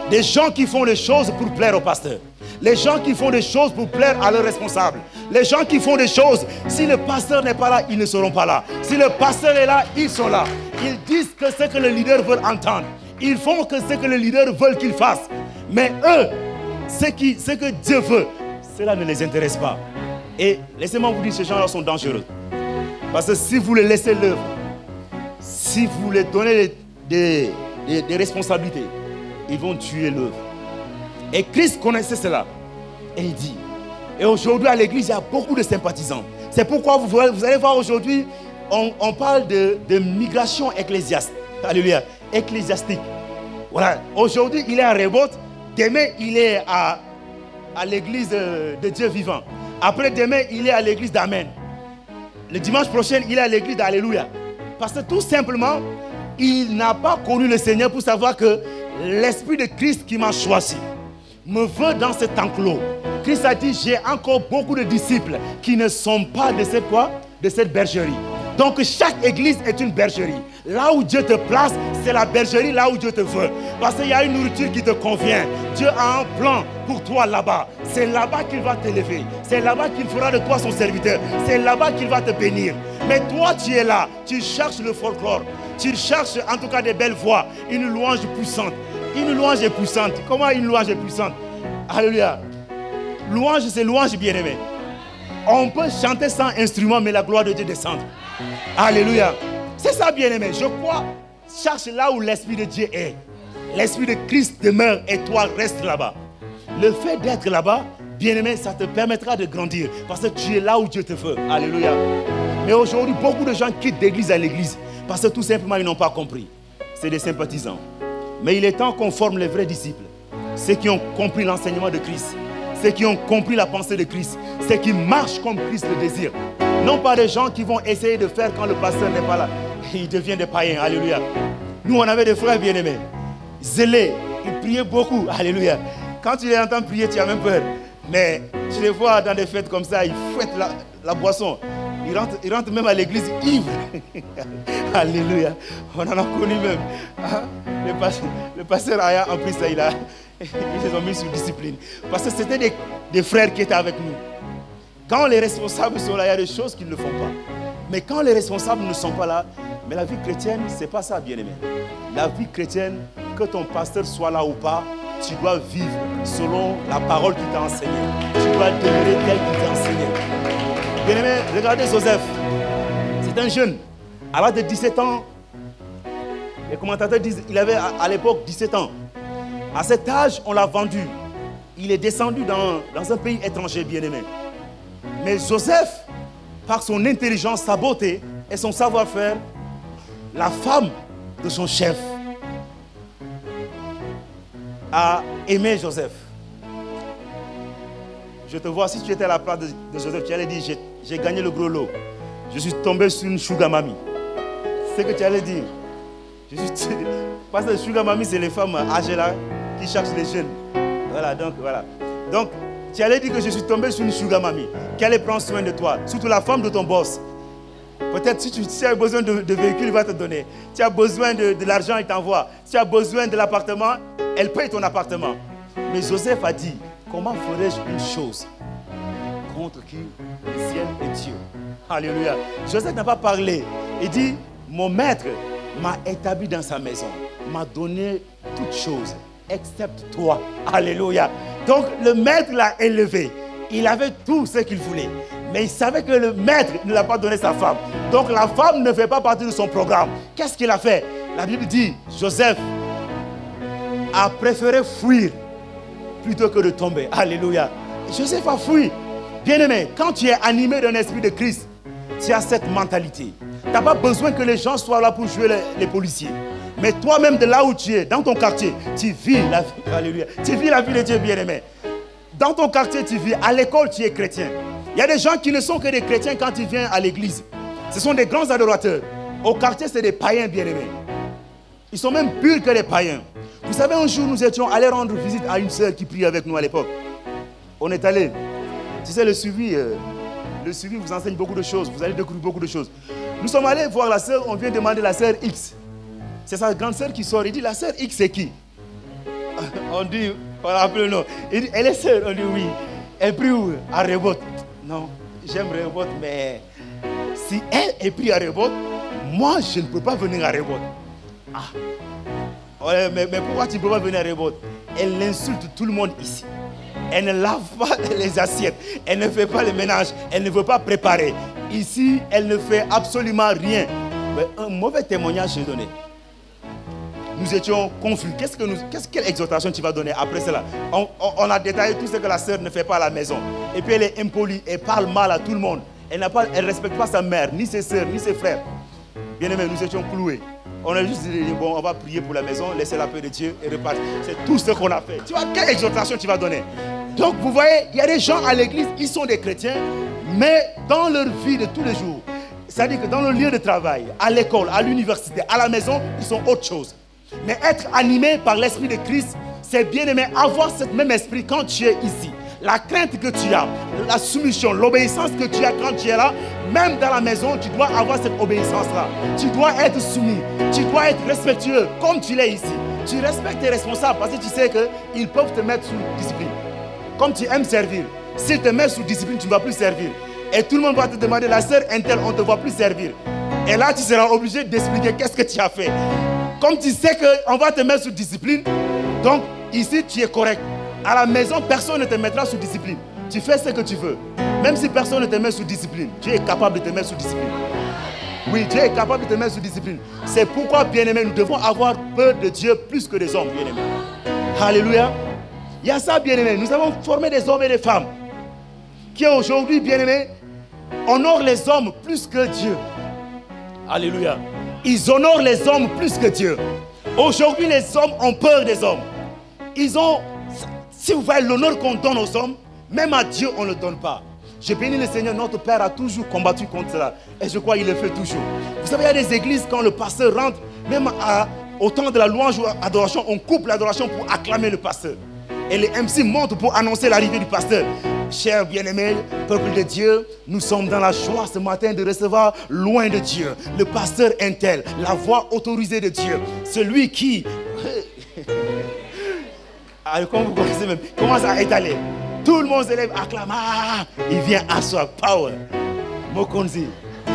Des gens qui font les choses pour plaire au pasteur. Les gens qui font des choses pour plaire à leurs responsables. Les gens qui font des choses, si le pasteur n'est pas là, ils ne seront pas là. Si le pasteur est là, ils sont là. Ils disent que ce que le leader veut entendre. Ils font que ce que le leader veut qu'ils fassent. Mais eux, ce que Dieu veut, cela ne les intéresse pas. Et laissez-moi vous dire, ces gens-là sont dangereux. Parce que si vous les laissez l'œuvre, si vous les donnez des responsabilités, ils vont tuer l'œuvre. Et Christ connaissait cela. Et il dit, et aujourd'hui à l'église, il y a beaucoup de sympathisants. C'est pourquoi vous allez voir aujourd'hui, on parle de migration ecclésiastique. Alléluia. Ecclésiastique. Voilà. Aujourd'hui, il est à Rehoboth. Demain, il est à l'église de Dieu vivant. Après demain, il est à l'église d'Amen. Le dimanche prochain, il est à l'église d'Alléluia. Parce que tout simplement, il n'a pas connu le Seigneur pour savoir que l'Esprit de Christ qui m'a choisi me veut dans cet enclos. Christ a dit, j'ai encore beaucoup de disciples qui ne sont pas de cette quoi? De cette bergerie. Donc chaque église est une bergerie. Là où Dieu te place, c'est la bergerie, là où Dieu te veut. Parce qu'il y a une nourriture qui te convient. Dieu a un plan pour toi là-bas. C'est là-bas qu'il va t'élever. C'est là-bas qu'il fera de toi son serviteur. C'est là-bas qu'il va te bénir. Mais toi, tu es là. Tu cherches le folklore. Tu cherches en tout cas des belles voix. Une louange puissante. Une louange est puissante. Comment une louange est puissante? Alléluia. Louange, c'est louange bien-aimé. On peut chanter sans instrument, mais la gloire de Dieu descend. Alléluia. C'est ça, bien-aimé. Je crois, cherche là où l'Esprit de Dieu est. L'Esprit de Christ demeure et toi reste là-bas. Le fait d'être là-bas, bien-aimé, ça te permettra de grandir. Parce que tu es là où Dieu te veut. Alléluia. Mais aujourd'hui, beaucoup de gens quittent d'église à l'église. Parce que tout simplement, ils n'ont pas compris. C'est des sympathisants. Mais il est temps qu'on forme les vrais disciples. Ceux qui ont compris l'enseignement de Christ. Ceux qui ont compris la pensée de Christ. Ceux qui marchent comme Christ le désire. Non pas des gens qui vont essayer de faire quand le pasteur n'est pas là. Ils deviennent des païens. Alléluia. Nous, on avait des frères bien-aimés. Zélés. Ils priaient beaucoup. Alléluia. Quand tu les entends prier, tu as même peur. Mais tu les vois dans des fêtes comme ça. Ils fouettent la boisson. Ils rentrent même à l'église ivres. Alléluia. On en a connu même. Le pasteur Aya, en plus, ils les ont mis sous discipline. Parce que c'était des frères qui étaient avec nous. Quand les responsables sont là, il y a des choses qu'ils ne font pas. Mais quand les responsables ne sont pas là, mais la vie chrétienne, ce n'est pas ça, bien-aimé. La vie chrétienne, que ton pasteur soit là ou pas, tu dois vivre selon la parole qu'il t'a enseignée. Tu dois demeurer tel qu'il t'a enseigné. Bien-aimé, regardez Joseph. C'est un jeune. À l'âge de 17 ans, les commentateurs disent qu'il avait à l'époque 17 ans. À cet âge, on l'a vendu. Il est descendu dans un pays étranger, bien-aimé. Mais Joseph, par son intelligence, sa beauté et son savoir-faire, la femme de son chef a aimé Joseph. Je te vois, si tu étais à la place de Joseph, tu allais dire, j'ai gagné le gros lot. Je suis tombé sur une sugar mami. C'est ce que tu allais dire. Parce que sugar mami, c'est les femmes âgées là qui cherchent les jeunes. Voilà. Donc, tu allais dire que je suis tombé sur une sugar mami qui allait prendre soin de toi, surtout la femme de ton boss. Peut-être si tu as besoin de véhicule, il va te donner. Tu as besoin de l'argent, il t'envoie. Si tu as besoin de l'appartement, elle paye ton appartement. Mais Joseph a dit, comment ferais-je une chose contre qui le ciel et Dieu? Alléluia. Joseph n'a pas parlé. Il dit, mon maître m'a établi dans sa maison, m'a donné toutes choses, excepte toi. Alléluia. Donc le maître l'a élevé. Il avait tout ce qu'il voulait. Mais il savait que le maître ne l'a pas donné sa femme. Donc la femme ne fait pas partie de son programme. Qu'est-ce qu'il a fait? La Bible dit, Joseph a préféré fuir plutôt que de tomber. Alléluia. Joseph a fui. Bien-aimé, quand tu es animé d'un esprit de Christ, tu as cette mentalité. Tu n'as pas besoin que les gens soient là pour jouer les policiers. Mais toi-même, de là où tu es, dans ton quartier, tu vis la vie. Alléluia. Tu vis la vie de Dieu, bien-aimé. Dans ton quartier, tu vis. À l'école, tu es chrétien. Il y a des gens qui ne sont que des chrétiens quand ils viennent à l'église. Ce sont des grands adorateurs. Au quartier, c'est des païens bien-aimés. Ils sont même purs que les païens. Vous savez, un jour, nous étions allés rendre visite à une sœur qui priait avec nous à l'époque. On est allé. Tu sais, le suivi vous enseigne beaucoup de choses. Vous allez découvrir beaucoup de choses. Nous sommes allés voir la sœur. On vient demander la sœur X. C'est sa grande sœur qui sort. Il dit, la sœur X, c'est qui? On dit, on rappelle le nom. Il dit, elle est sœur. On dit, oui. Elle prie où? À Rebot. Non, j'aime Rebot, mais si elle est prise à Rebot, moi, je ne peux pas venir à Rebot. Ah. Ouais, mais pourquoi tu ne peux pas venir à Rebot? Elle insulte tout le monde ici. Elle ne lave pas les assiettes. Elle ne fait pas le ménage. Elle ne veut pas préparer. Ici, elle ne fait absolument rien. Mais un mauvais témoignage est donné. Nous étions confus. Quelle exhortation tu vas donner après cela? On a détaillé tout ce que la sœur ne fait pas à la maison. Et puis elle est impolie. Elle parle mal à tout le monde. Elle ne respecte pas sa mère, ni ses sœurs, ni ses frères. Bien aimés, nous étions cloués. On a juste dit, bon, on va prier pour la maison, laisser la paix de Dieu et repartir. C'est tout ce qu'on a fait. Tu vois, quelle exhortation tu vas donner? Donc, vous voyez, il y a des gens à l'église, ils sont des chrétiens, mais dans leur vie de tous les jours, c'est-à-dire que dans le lieu de travail, à l'école, à l'université, à la maison, ils sont autre chose. Mais être animé par l'esprit de Christ, c'est bien aimé avoir ce même esprit quand tu es ici. La crainte que tu as, la soumission, l'obéissance que tu as quand tu es là, même dans la maison, tu dois avoir cette obéissance-là. Tu dois être soumis, tu dois être respectueux comme tu l'es ici. Tu respectes tes responsables parce que tu sais qu'ils peuvent te mettre sous discipline. Comme tu aimes servir, s'ils te mettent sous discipline, tu ne vas plus servir. Et tout le monde va te demander, la sœur Intel, on ne te voit plus servir. Et là, tu seras obligé d'expliquer qu'est-ce que tu as fait. Comme tu sais qu'on va te mettre sous discipline, donc ici tu es correct. À la maison, personne ne te mettra sous discipline. Tu fais ce que tu veux. Même si personne ne te met sous discipline, Dieu est capable de te mettre sous discipline. Oui, Dieu est capable de te mettre sous discipline. C'est pourquoi, bien-aimés, nous devons avoir peur de Dieu plus que des hommes, bien-aimés. Alléluia. Il y a ça, bien-aimés. Nous avons formé des hommes et des femmes qui aujourd'hui, bien-aimés, honorent les hommes plus que Dieu. Alléluia. Ils honorent les hommes plus que Dieu. Aujourd'hui, les hommes ont peur des hommes. Ils ont, si vous voyez l'honneur qu'on donne aux hommes, même à Dieu, on ne le donne pas. Je bénis le Seigneur, notre Père a toujours combattu contre cela. Et je crois qu'il le fait toujours. Vous savez, il y a des églises, quand le pasteur rentre, même au temps de la louange ou adoration, on coupe l'adoration pour acclamer le pasteur. Et les MC montent pour annoncer l'arrivée du pasteur. Chers bien-aimés, peuple de Dieu, nous sommes dans la joie ce matin de recevoir loin de Dieu le pasteur Intel, la voix autorisée de Dieu, celui qui, comme vous connaissez même, commence à étaler. Tout le monde se lève, acclame, il vient asseoir, power, Mokonzi. Il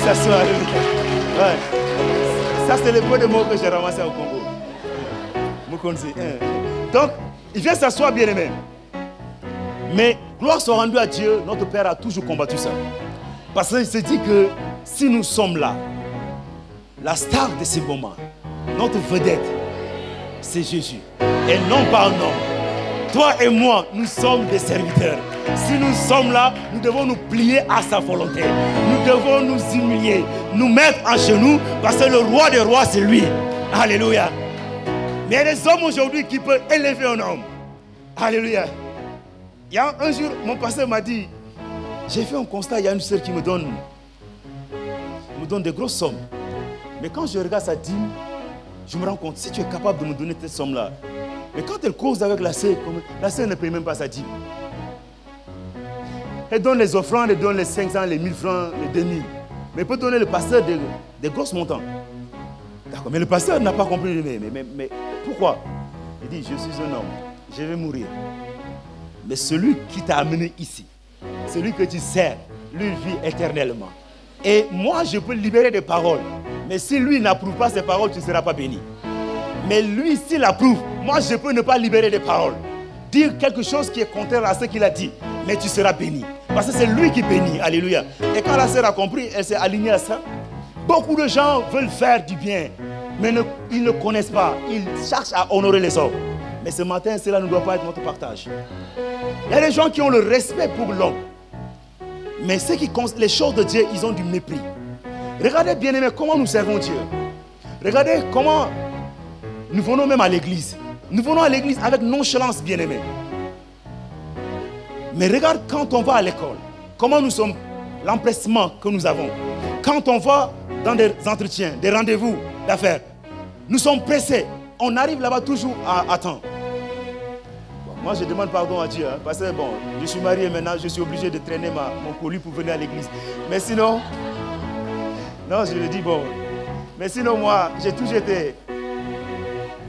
s'assoit, ouais. Ça c'est le peu de mots que j'ai ramassé au Congo. Mokonzi. Donc, il vient s'asseoir, bien-aimé. Mais gloire soit rendue à Dieu, notre Père a toujours combattu ça. Parce qu'il se dit que si nous sommes là, la star de ce moment, notre vedette, c'est Jésus. Et non pas un homme. Toi et moi, nous sommes des serviteurs. Si nous sommes là, nous devons nous plier à sa volonté. Nous devons nous humilier, nous mettre en genoux, parce que le roi des rois, c'est lui. Alléluia. Mais il y a des hommes aujourd'hui qui peuvent élever un homme. Alléluia. Il y a un jour, mon pasteur m'a dit, j'ai fait un constat, il y a une sœur qui me donne des grosses sommes. Mais quand je regarde sa dîme, je me rends compte, si tu es capable de me donner cette somme-là, mais quand elle cause avec la sœur ne paye même pas sa dîme. Elle donne les offrandes, elle donne les 500, les 1000 francs, les 2000. Mais elle peut donner le pasteur des grosses montants. D'accord, mais le pasteur n'a pas compris. Mais pourquoi? Il dit, je suis un homme, je vais mourir. Mais celui qui t'a amené ici, celui que tu sers, lui vit éternellement. Et moi, je peux libérer des paroles. Mais si lui n'approuve pas ces paroles, tu ne seras pas béni. Mais lui, s'il approuve, moi, je peux ne pas libérer des paroles. Dire quelque chose qui est contraire à ce qu'il a dit. Mais tu seras béni. Parce que c'est lui qui bénit. Alléluia. Et quand la sœur a compris, elle s'est alignée à ça. Beaucoup de gens veulent faire du bien, mais ils ne connaissent pas. Ils cherchent à honorer les hommes. Mais ce matin, cela ne doit pas être notre partage. Il y a des gens qui ont le respect pour l'homme. Mais ceux qui comptent les choses de Dieu, ils ont du mépris. Regardez, bien-aimés, comment nous servons Dieu. Regardez comment nous venons même à l'église. Nous venons à l'église avec nonchalance, bien-aimés. Mais regarde quand on va à l'école, comment nous sommes, l'empressement que nous avons. Quand on va dans des entretiens, des rendez-vous d'affaires, nous sommes pressés. On arrive là-bas toujours à temps. Bon, moi, je demande pardon à Dieu, hein, parce que bon, je suis marié maintenant, je suis obligé de traîner mon colis pour venir à l'église. Mais sinon, non, je le dis bon. Mais sinon, moi, j'ai toujours été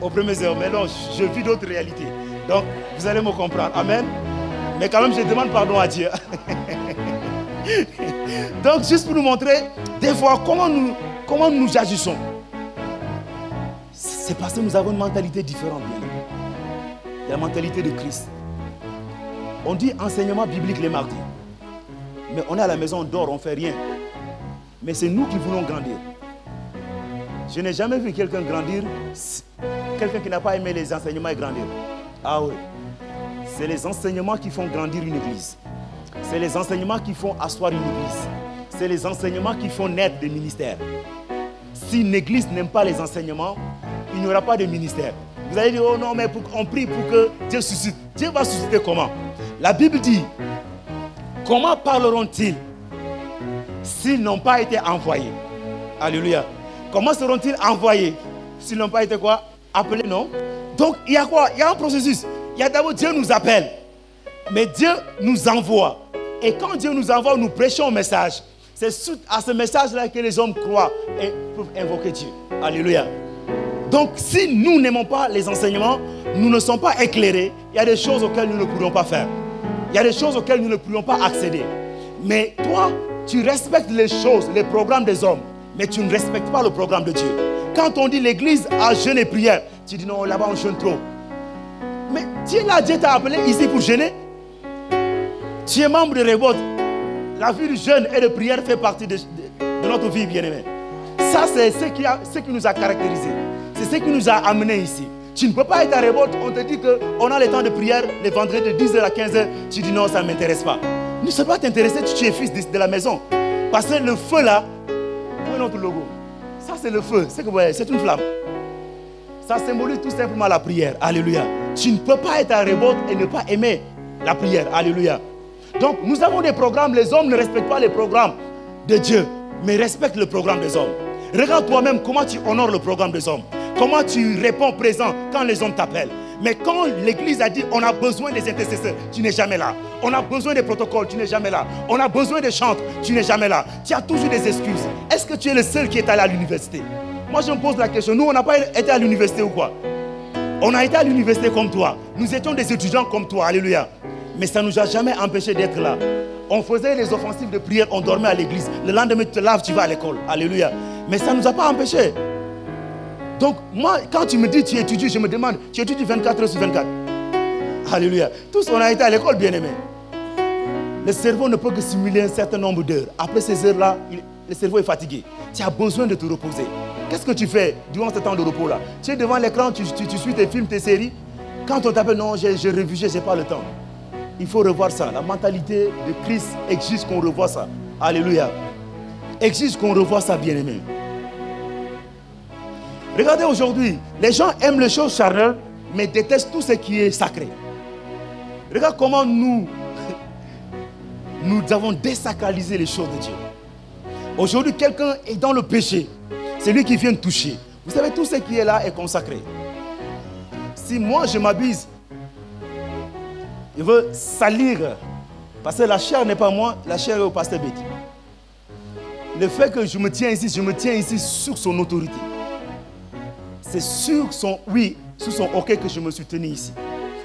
aux premières heures. Mais non, je vis d'autres réalités. Donc, vous allez me comprendre. Amen. Mais quand même, je demande pardon à Dieu. Donc, juste pour nous montrer, des fois, comment nous agissons. C'est parce que nous avons une mentalité différente. La mentalité de Christ. On dit enseignement biblique les mardis. Mais on est à la maison, on dort, on ne fait rien. Mais c'est nous qui voulons grandir. Je n'ai jamais vu quelqu'un grandir, quelqu'un qui n'a pas aimé les enseignements et grandir. Ah oui. C'est les enseignements qui font grandir une église. C'est les enseignements qui font asseoir une église. C'est les enseignements qui font naître des ministères. Si une église n'aime pas les enseignements, il n'y aura pas de ministère. Vous allez dire, oh non, mais on prie pour que Dieu suscite. Dieu va susciter comment? La Bible dit, comment parleront-ils s'ils n'ont pas été envoyés? Alléluia. Comment seront-ils envoyés s'ils n'ont pas été quoi? Appelés, non? Donc, il y a quoi? Il y a un processus. Il y a d'abord Dieu nous appelle. Mais Dieu nous envoie. Et quand Dieu nous envoie, nous prêchons un message. C'est suite à ce message-là que les hommes croient et peuvent invoquer Dieu. Alléluia. Donc, si nous n'aimons pas les enseignements, nous ne sommes pas éclairés, il y a des choses auxquelles nous ne pourrions pas faire. Il y a des choses auxquelles nous ne pourrions pas accéder. Mais toi, tu respectes les choses, les programmes des hommes, mais tu ne respectes pas le programme de Dieu. Quand on dit l'église a jeûne et prière, tu dis non, là-bas on jeûne trop. Mais tu es là, Dieu t'a appelé ici pour jeûner. Tu es membre de Révolte. La vie du jeûne et de prière fait partie de notre vie, bien-aimée. Ça, c'est ce qui nous a caractérisés. C'est ce qui nous a amenés ici. Tu ne peux pas être à Révolte, on te dit qu'on a le temps de prière, les vendredis de 10h à 15h. Tu dis non, ça ne m'intéresse pas. Ne sais pas t'intéresser, tu es fils de la maison. Parce que le feu là, où est notre logo? Ça, c'est le feu. C'est que vous voyez, c'est une flamme. Ça symbolise tout simplement la prière. Alléluia. Tu ne peux pas être à Révolte et ne pas aimer la prière. Alléluia. Donc, nous avons des programmes. Les hommes ne respectent pas les programmes de Dieu, mais respectent le programme des hommes. Regarde toi-même comment tu honores le programme des hommes. Comment tu réponds présent quand les hommes t'appellent. Mais quand l'église a dit on a besoin des intercesseurs, tu n'es jamais là. On a besoin des protocoles, tu n'es jamais là. On a besoin des chantres, tu n'es jamais là. Tu as toujours des excuses. Est-ce que tu es le seul qui est allé à l'université? Moi je me pose la question, nous on n'a pas été à l'université ou quoi? On a été à l'université comme toi. Nous étions des étudiants comme toi, alléluia. Mais ça ne nous a jamais empêché d'être là. On faisait les offensives de prière, on dormait à l'église. Le lendemain tu te laves, tu vas à l'école, alléluia. Mais ça ne nous a pas empêché. Donc, moi, quand tu me dis tu étudies, je me demande, tu étudies 24 heures sur 24. Alléluia. Tous, on a été à l'école, bien-aimés. Le cerveau ne peut que simuler un certain nombre d'heures. Après ces heures-là, le cerveau est fatigué. Tu as besoin de te reposer. Qu'est-ce que tu fais durant ce temps de repos-là? Tu es devant l'écran, tu suis tes films, tes séries. Quand on t'appelle, non, j'ai réfugié, je n'ai pas le temps. Il faut revoir ça. La mentalité de Christ exige qu'on revoie ça. Alléluia. Exige qu'on revoie ça, bien-aimés. Regardez aujourd'hui, les gens aiment les choses charnelles, mais détestent tout ce qui est sacré. Regarde comment nous avons désacralisé les choses de Dieu. Aujourd'hui, quelqu'un est dans le péché. C'est lui qui vient toucher. Vous savez, tout ce qui est là est consacré. Si moi je m'abuse, je veux salir, parce que la chair n'est pas moi, la chair est au pasteur Betty. Le fait que je me tiens ici sur son autorité. C'est sur son OK que je me suis tenu ici.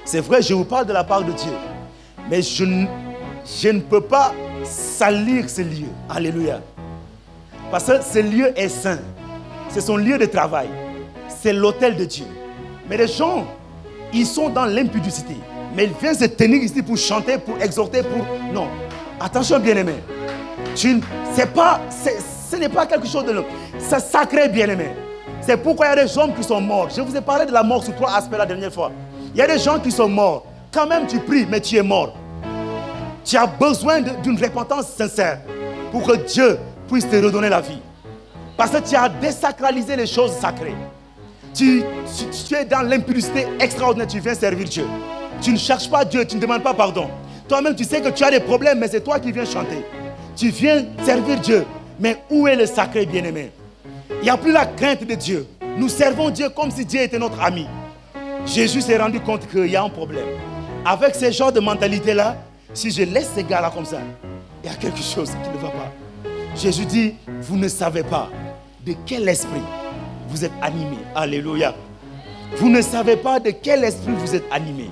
C'est vrai, je vous parle de la part de Dieu. Mais je ne peux pas salir ce lieu. Alléluia. Parce que ce lieu est saint. C'est son lieu de travail. C'est l'autel de Dieu. Mais les gens, ils sont dans l'impudicité. Mais ils viennent se tenir ici pour chanter, pour exhorter, pour... Non. Attention, bien-aimé. Ce n'est pas quelque chose de... C'est sacré, bien-aimé. C'est pourquoi il y a des hommes qui sont morts. Je vous ai parlé de la mort sur 3 aspects la dernière fois. Il y a des gens qui sont morts. Quand même tu pries, mais tu es mort. Tu as besoin d'une repentance sincère pour que Dieu puisse te redonner la vie. Parce que tu as désacralisé les choses sacrées. Tu es dans l'impudicité extraordinaire, tu viens servir Dieu. Tu ne cherches pas Dieu, tu ne demandes pas pardon. toi-même, tu sais que tu as des problèmes, mais c'est toi qui viens chanter. Tu viens servir Dieu. Mais où est le sacré bien-aimé? Il n'y a plus la crainte de Dieu. Nous servons Dieu comme si Dieu était notre ami. Jésus s'est rendu compte qu'il y a un problème. Avec ce genre de mentalité-là, si je laisse ces gars-là comme ça, il y a quelque chose qui ne va pas. Jésus dit, vous ne savez pas de quel esprit vous êtes animé. Alléluia. Vous ne savez pas de quel esprit vous êtes animé.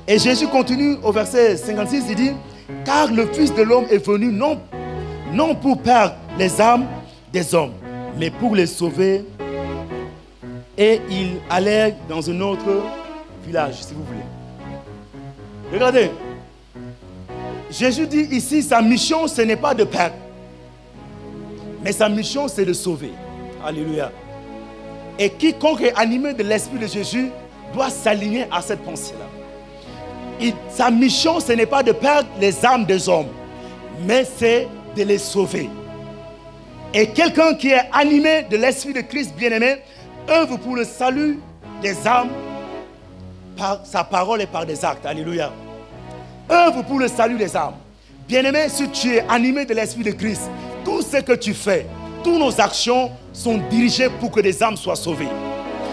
Et Jésus continue au verset 56, il dit, car le Fils de l'homme est venu non pour perdre les âmes des hommes, mais pour les sauver. Et il allait dans un autre village, si vous voulez. Regardez. Jésus dit ici, sa mission, ce n'est pas de perdre. Mais sa mission, c'est de sauver. Alléluia. Et quiconque est animé de l'Esprit de Jésus doit s'aligner à cette pensée-là. Sa mission, ce n'est pas de perdre les âmes des hommes, mais c'est de les sauver. Et quelqu'un qui est animé de l'Esprit de Christ bien-aimé œuvre pour le salut des âmes par sa parole et par des actes. Alléluia. Œuvre pour le salut des âmes. Bien-aimé, si tu es animé de l'Esprit de Christ, tout ce que tu fais, toutes nos actions sont dirigées pour que les âmes soient sauvées.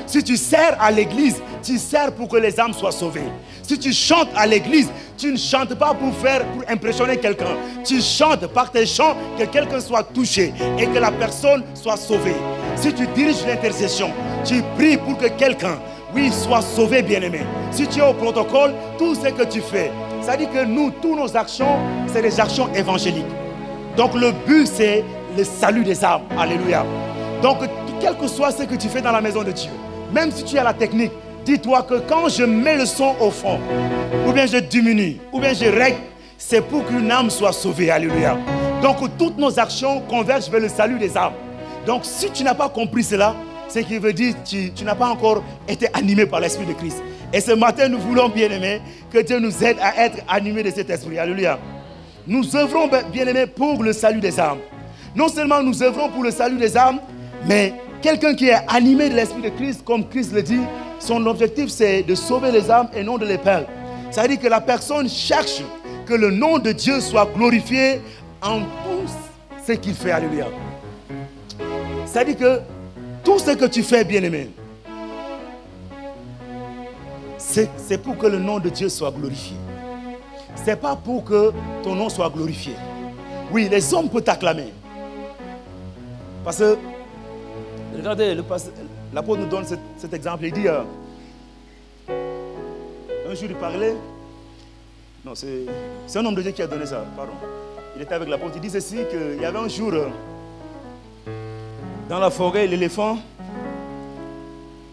Si tu sers à l'église, tu sers pour que les âmes soient sauvées. Si tu chantes à l'église, tu ne chantes pas pour impressionner quelqu'un. Tu chantes par tes chants que quelqu'un soit touché et que la personne soit sauvée. Si tu diriges l'intercession, tu pries pour que quelqu'un, soit sauvé, bien-aimé. Si tu es au protocole, tout ce que tu fais, ça dit que nous, toutes nos actions, c'est des actions évangéliques. Donc le but, c'est le salut des âmes. Alléluia. Donc, quel que soit ce que tu fais dans la maison de Dieu, même si tu as la technique, dis-toi que quand je mets le son au fond, ou bien je diminue, ou bien je règle, c'est pour qu'une âme soit sauvée. Alléluia. Donc, toutes nos actions convergent vers le salut des âmes. Donc, si tu n'as pas compris cela, c'est qu'il veut dire que tu n'as pas encore été animé par l'Esprit de Christ. Et ce matin, nous voulons, bien-aimés, que Dieu nous aide à être animés de cet esprit. Alléluia. Nous œuvrons, bien-aimés, pour le salut des âmes. Non seulement nous œuvrons pour le salut des âmes, mais quelqu'un qui est animé de l'Esprit de Christ, comme Christ le dit, son objectif c'est de sauver les âmes et non de les perdre. Ça veut dire que la personne cherche que le nom de Dieu soit glorifié en tout ce qu'il fait. Alléluia. Ça veut dire que tout ce que tu fais, bien-aimé, c'est pour que le nom de Dieu soit glorifié. Ce n'est pas pour que ton nom soit glorifié. Oui, les hommes peuvent t'acclamer. Parce que, regardez, l'apôtre nous donne cet exemple. Il dit, un jour il parlait, non, c'est un homme de Dieu qui a donné ça, pardon. Il était avec l'apôtre, il dit ceci, qu'il y avait un jour, dans la forêt, l'éléphant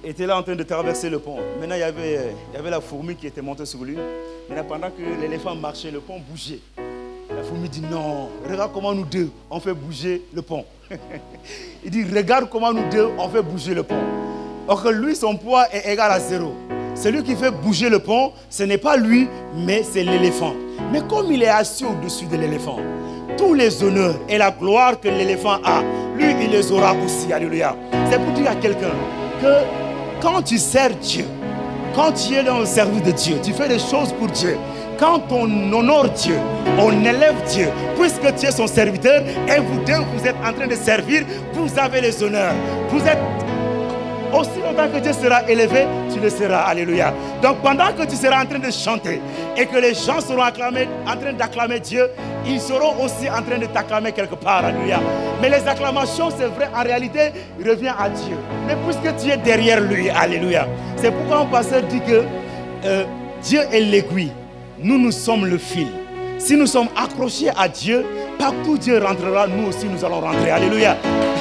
était là en train de traverser le pont. Maintenant, il y avait la fourmi qui était montée sur lui. Maintenant, pendant que l'éléphant marchait, le pont bougeait. La fourmi dit, non, regarde comment nous deux, on fait bouger le pont. Il dit, regarde comment nous deux, on fait bouger le pont. Or que lui, son poids est égal à 0. Celui qui fait bouger le pont, ce n'est pas lui, mais c'est l'éléphant. Mais comme il est assis au-dessus de l'éléphant, tous les honneurs et la gloire que l'éléphant a, lui, il les aura aussi. Alléluia. C'est pour dire à quelqu'un que quand tu sers Dieu, quand tu es dans le service de Dieu, tu fais des choses pour Dieu. Quand on honore Dieu, on élève Dieu, puisque tu es son serviteur et vous deux, vous êtes en train de servir, vous avez les honneurs. Vous êtes aussi longtemps que Dieu sera élevé, tu le seras. Alléluia. Donc pendant que tu seras en train de chanter et que les gens seront en train d'acclamer Dieu, ils seront aussi en train de t'acclamer quelque part. Alléluia. Mais les acclamations, c'est vrai, en réalité, il revient à Dieu. Mais puisque tu es derrière lui, alléluia. C'est pourquoi un pasteur dit que Dieu est l'aiguille. Nous sommes le fil. Si nous sommes accrochés à Dieu, partout Dieu rentrera, nous aussi nous allons rentrer. Alléluia.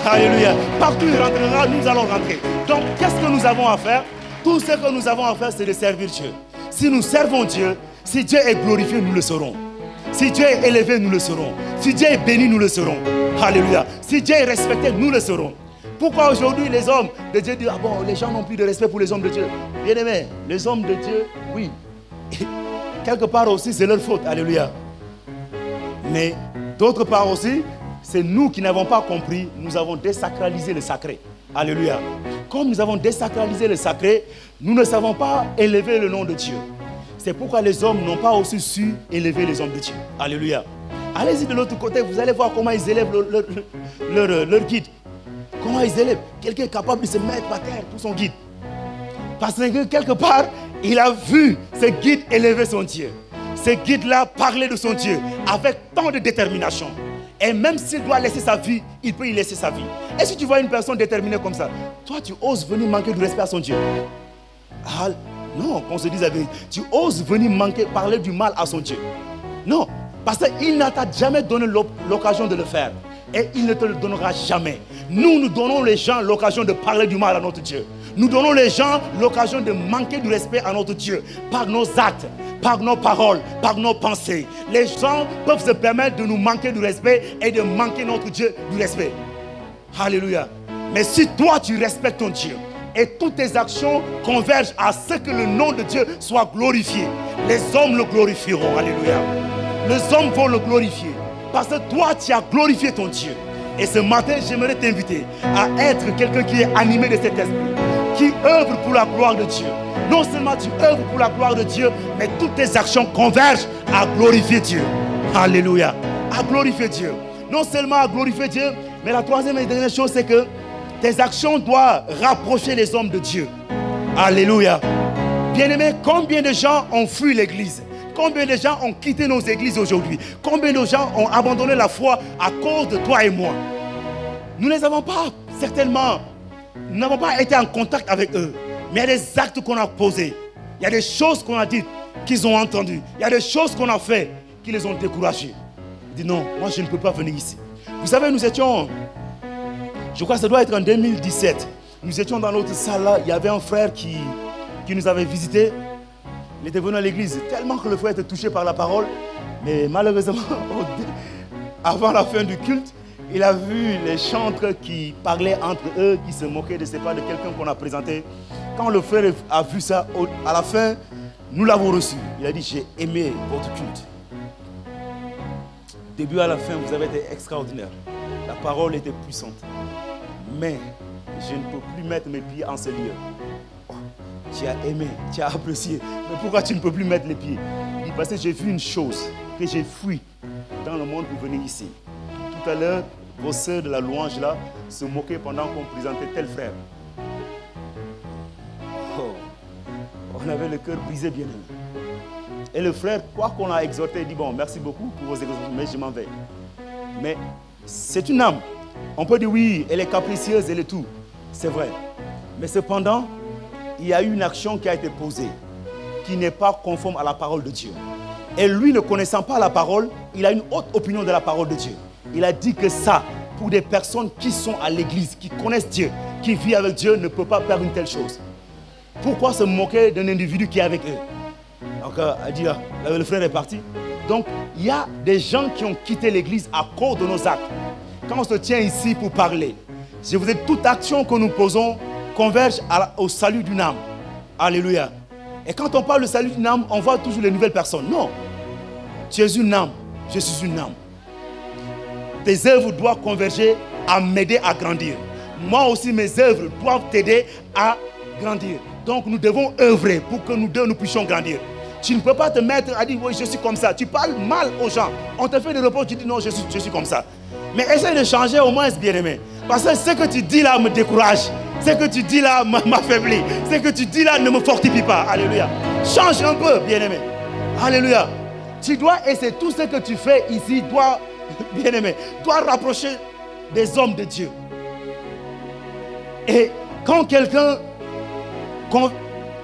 Alléluia. Partout il rentrera, nous allons rentrer. Donc, qu'est-ce que nous avons à faire? Tout ce que nous avons à faire, c'est de servir Dieu. Si nous servons Dieu, si Dieu est glorifié, nous le serons. Si Dieu est élevé, nous le serons. Si Dieu est béni, nous le serons. Alléluia. Si Dieu est respecté, nous le serons. Pourquoi aujourd'hui les hommes de Dieu disent, ah bon, les gens n'ont plus de respect pour les hommes de Dieu? Bien aimé, les hommes de Dieu, oui. Quelque part aussi, c'est leur faute. Alléluia. Mais d'autre part aussi, c'est nous qui n'avons pas compris, nous avons désacralisé le sacré. Alléluia. Comme nous avons désacralisé le sacré, nous ne savons pas élever le nom de Dieu. C'est pourquoi les hommes n'ont pas aussi su élever les hommes de Dieu. Alléluia. Allez-y de l'autre côté, vous allez voir comment ils élèvent leur guide. Comment ils élèvent. Quelqu'un est capable de se mettre par terre pour son guide. Parce que quelque part, il a vu ce guide élever son Dieu. Ce guide-là parler de son Dieu avec tant de détermination. Et même s'il doit laisser sa vie, il peut y laisser sa vie. Et si tu vois une personne déterminée comme ça, toi tu oses venir manquer de respect à son Dieu? Ah, non, qu'on se dise la vérité. Tu oses venir parler du mal à son Dieu? Non, parce qu'il n'a jamais donné l'occasion de le faire. Et il ne te le donnera jamais. Nous donnons les gens l'occasion de parler du mal à notre Dieu. Nous donnons les gens l'occasion de manquer du respect à notre Dieu par nos actes, par nos paroles, par nos pensées. Les gens peuvent se permettre de nous manquer du respect et de manquer notre Dieu du respect. Alléluia. Mais si toi tu respectes ton Dieu et toutes tes actions convergent à ce que le nom de Dieu soit glorifié, les hommes le glorifieront. Alléluia. Les hommes vont le glorifier parce que toi tu as glorifié ton Dieu. Et ce matin, j'aimerais t'inviter à être quelqu'un qui est animé de cet esprit, qui œuvre pour la gloire de Dieu. Non seulement tu œuvres pour la gloire de Dieu, mais toutes tes actions convergent à glorifier Dieu. Alléluia. À glorifier Dieu. Non seulement à glorifier Dieu, mais la troisième et dernière chose, c'est que tes actions doivent rapprocher les hommes de Dieu. Alléluia. Bien-aimés, combien de gens ont fui l'église? Combien de gens ont quitté nos églises aujourd'hui? Combien de gens ont abandonné la foi à cause de toi et moi? Nous ne les avons pas, certainement, nous n'avons pas été en contact avec eux. Mais il y a des actes qu'on a posés. Il y a des choses qu'on a dites qu'ils ont entendues. Il y a des choses qu'on a fait qui les ont découragés. Ils disent non, moi je ne peux pas venir ici. Vous savez, nous étions, je crois que ça doit être en 2017. Nous étions dans l'autre salle là. Il y avait un frère qui nous avait visités. Il était venu à l'église tellement que le frère était touché par la parole. Mais malheureusement, avant la fin du culte, il a vu les chantres qui parlaient entre eux, qui se moquaient de ses pas, de quelqu'un qu'on a présenté. Quand le frère a vu ça, à la fin, nous l'avons reçu. Il a dit, j'ai aimé votre culte. Début à la fin, vous avez été extraordinaire. La parole était puissante. Mais je ne peux plus mettre mes pieds en ce lieu. Tu as aimé, tu as apprécié. Mais pourquoi tu ne peux plus mettre les pieds? Il dit, parce que j'ai vu une chose, que j'ai fui dans le monde pour venir ici. Tout à l'heure, vos sœurs de la louange là se moquaient pendant qu'on présentait tel frère. Oh, on avait le cœur brisé, bien aimé. Et le frère, quoi qu'on a exhorté, il dit, bon, merci beaucoup pour vos exhortations, mais je m'en vais. Mais c'est une âme. On peut dire, oui, elle est capricieuse, elle est tout. C'est vrai. Mais cependant, il y a eu une action qui a été posée, qui n'est pas conforme à la parole de Dieu. Et lui, ne connaissant pas la parole, il a une haute opinion de la parole de Dieu. Il a dit que ça, pour des personnes qui sont à l'église, qui connaissent Dieu, qui vivent avec Dieu, ne peut pas faire une telle chose. Pourquoi se moquer d'un individu qui est avec eux? Donc, elle dit, le frère est parti. Donc, il y a des gens qui ont quitté l'église à cause de nos actes. Quand on se tient ici pour parler, je vous ai dit, toute action que nous posons converge au salut d'une âme. Alléluia. Et quand on parle du salut d'une âme, on voit toujours les nouvelles personnes. Non. Tu es une âme. Je suis une âme. Tes œuvres doivent converger à m'aider à grandir. Moi aussi, mes œuvres doivent t'aider à grandir. Donc, nous devons œuvrer pour que nous deux, nous puissions grandir. Tu ne peux pas te mettre à dire, oui, je suis comme ça. Tu parles mal aux gens. On te fait des reproches, tu dis, non, je suis comme ça. Mais essaye de changer au moins, bien-aimé. Parce que ce que tu dis là me décourage. Ce que tu dis là m'affaiblit. Ce que tu dis là ne me fortifie pas. Alléluia. Change un peu, bien-aimé. Alléluia. Tu dois essayer. Tout ce que tu fais ici doit, bien-aimé, doit rapprocher des hommes de Dieu. Et quand quelqu'un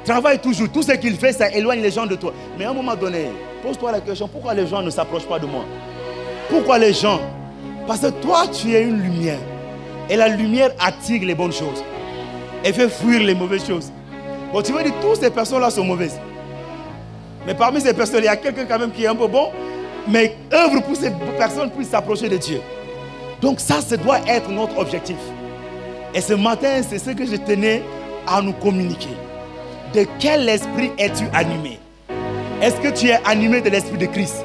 travaille toujours, tout ce qu'il fait, ça éloigne les gens de toi. Mais à un moment donné, pose-toi la question, pourquoi les gens ne s'approchent pas de moi? Pourquoi les gens? Parce que toi, tu es une lumière. Et la lumière attire les bonnes choses. Et fait fuir les mauvaises choses. Bon, tu veux dire, toutes ces personnes-là sont mauvaises. Mais parmi ces personnes, il y a quelqu'un quand même qui est un peu bon, mais œuvre pour ces personnes puissent s'approcher de Dieu. Donc ça doit être notre objectif. Et ce matin, c'est ce que je tenais à nous communiquer. De quel esprit es-tu animé? Est-ce que tu es animé de l'esprit de Christ?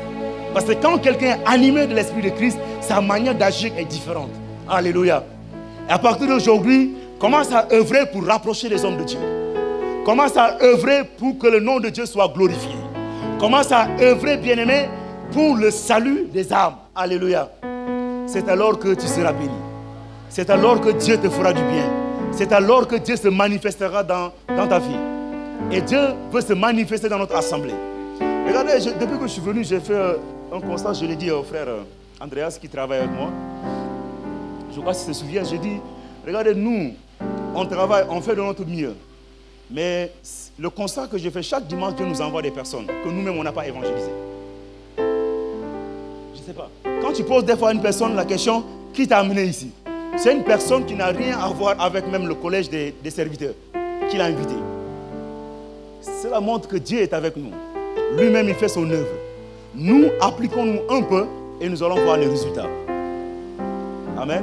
Parce que quand quelqu'un est animé de l'esprit de Christ, sa manière d'agir est différente. Alléluia. Et à partir d'aujourd'hui, commence à œuvrer pour rapprocher les hommes de Dieu. Commence à œuvrer pour que le nom de Dieu soit glorifié. Commence à œuvrer, bien-aimé, pour le salut des âmes. Alléluia. C'est alors que tu seras béni. C'est alors que Dieu te fera du bien. C'est alors que Dieu se manifestera dans ta vie. Et Dieu veut se manifester dans notre assemblée. Regardez, depuis que je suis venu, j'ai fait un constat, je l'ai dit au frère Andreas qui travaille avec moi. Je crois qu'il se souvient, j'ai dit, regardez, nous, on travaille, on fait de notre mieux. Mais le constat que je fais chaque dimanche, Dieu nous envoie des personnes que nous-mêmes, on n'a pas évangélisées. Je ne sais pas. Quand tu poses des fois à une personne la question, qui t'a amené ici? C'est une personne qui n'a rien à voir avec même le collège des serviteurs, qui l'a invité. Cela montre que Dieu est avec nous. Lui-même, il fait son œuvre. Nous, appliquons-nous un peu et nous allons voir les résultats. Amen.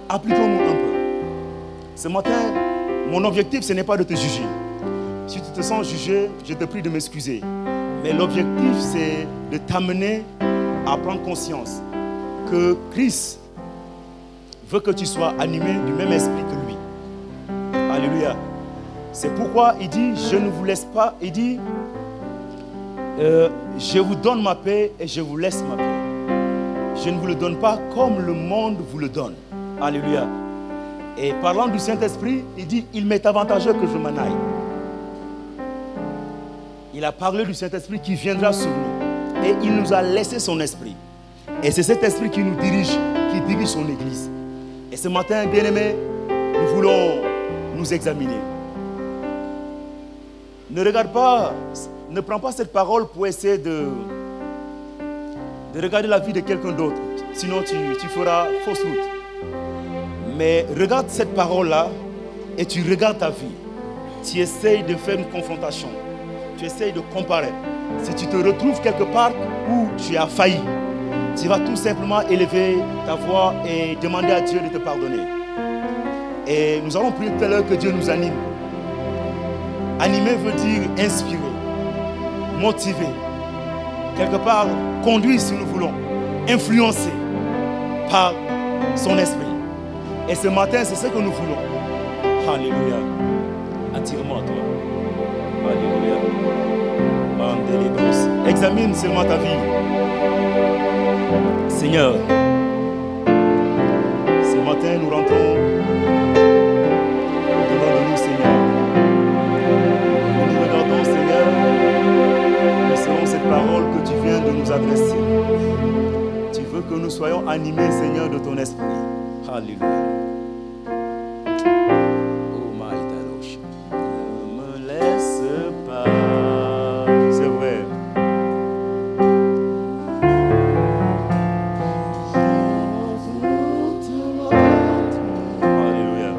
Appliquons-nous un peu. Ce matin, mon objectif, ce n'est pas de te juger. Si tu te sens jugé, je te prie de m'excuser. Mais l'objectif, c'est de t'amener à prendre conscience que Christ veut que tu sois animé du même esprit que lui. Alléluia. C'est pourquoi il dit, je ne vous laisse pas, il dit, je vous donne ma paix et je vous laisse ma paix. Je ne vous le donne pas comme le monde vous le donne. Alléluia. Et parlant du Saint-Esprit, il dit, il m'est avantageux que je m'en aille. Il a parlé du Saint-Esprit qui viendra sur nous. Et il nous a laissé son esprit. Et c'est cet esprit qui nous dirige, qui dirige son église. Et ce matin, bien-aimés, nous voulons nous examiner. Ne regarde pas, ne prends pas cette parole pour essayer de regarder la vie de quelqu'un d'autre. Sinon, tu feras fausse route. Mais regarde cette parole-là et tu regardes ta vie. Tu essayes de faire une confrontation. Tu essayes de comparer. Si tu te retrouves quelque part où tu as failli, tu vas tout simplement élever ta voix et demander à Dieu de te pardonner. Et nous allons prier tout à l'heure que Dieu nous anime. Animer veut dire inspirer, motiver, quelque part conduire si nous voulons, influencer par son esprit. Et ce matin, c'est ce que nous voulons. Alléluia. Attire-moi à toi. Alléluia. Examine seulement ta vie. Seigneur, ce matin, nous rentrons au-devant de nous, Seigneur. Nous regardons, Seigneur, et selon cette parole que tu viens de nous adresser, tu veux que nous soyons animés, Seigneur, de ton esprit. Alléluia. Oh my Tarosh. Ne me laisse pas. C'est vrai. Alléluia.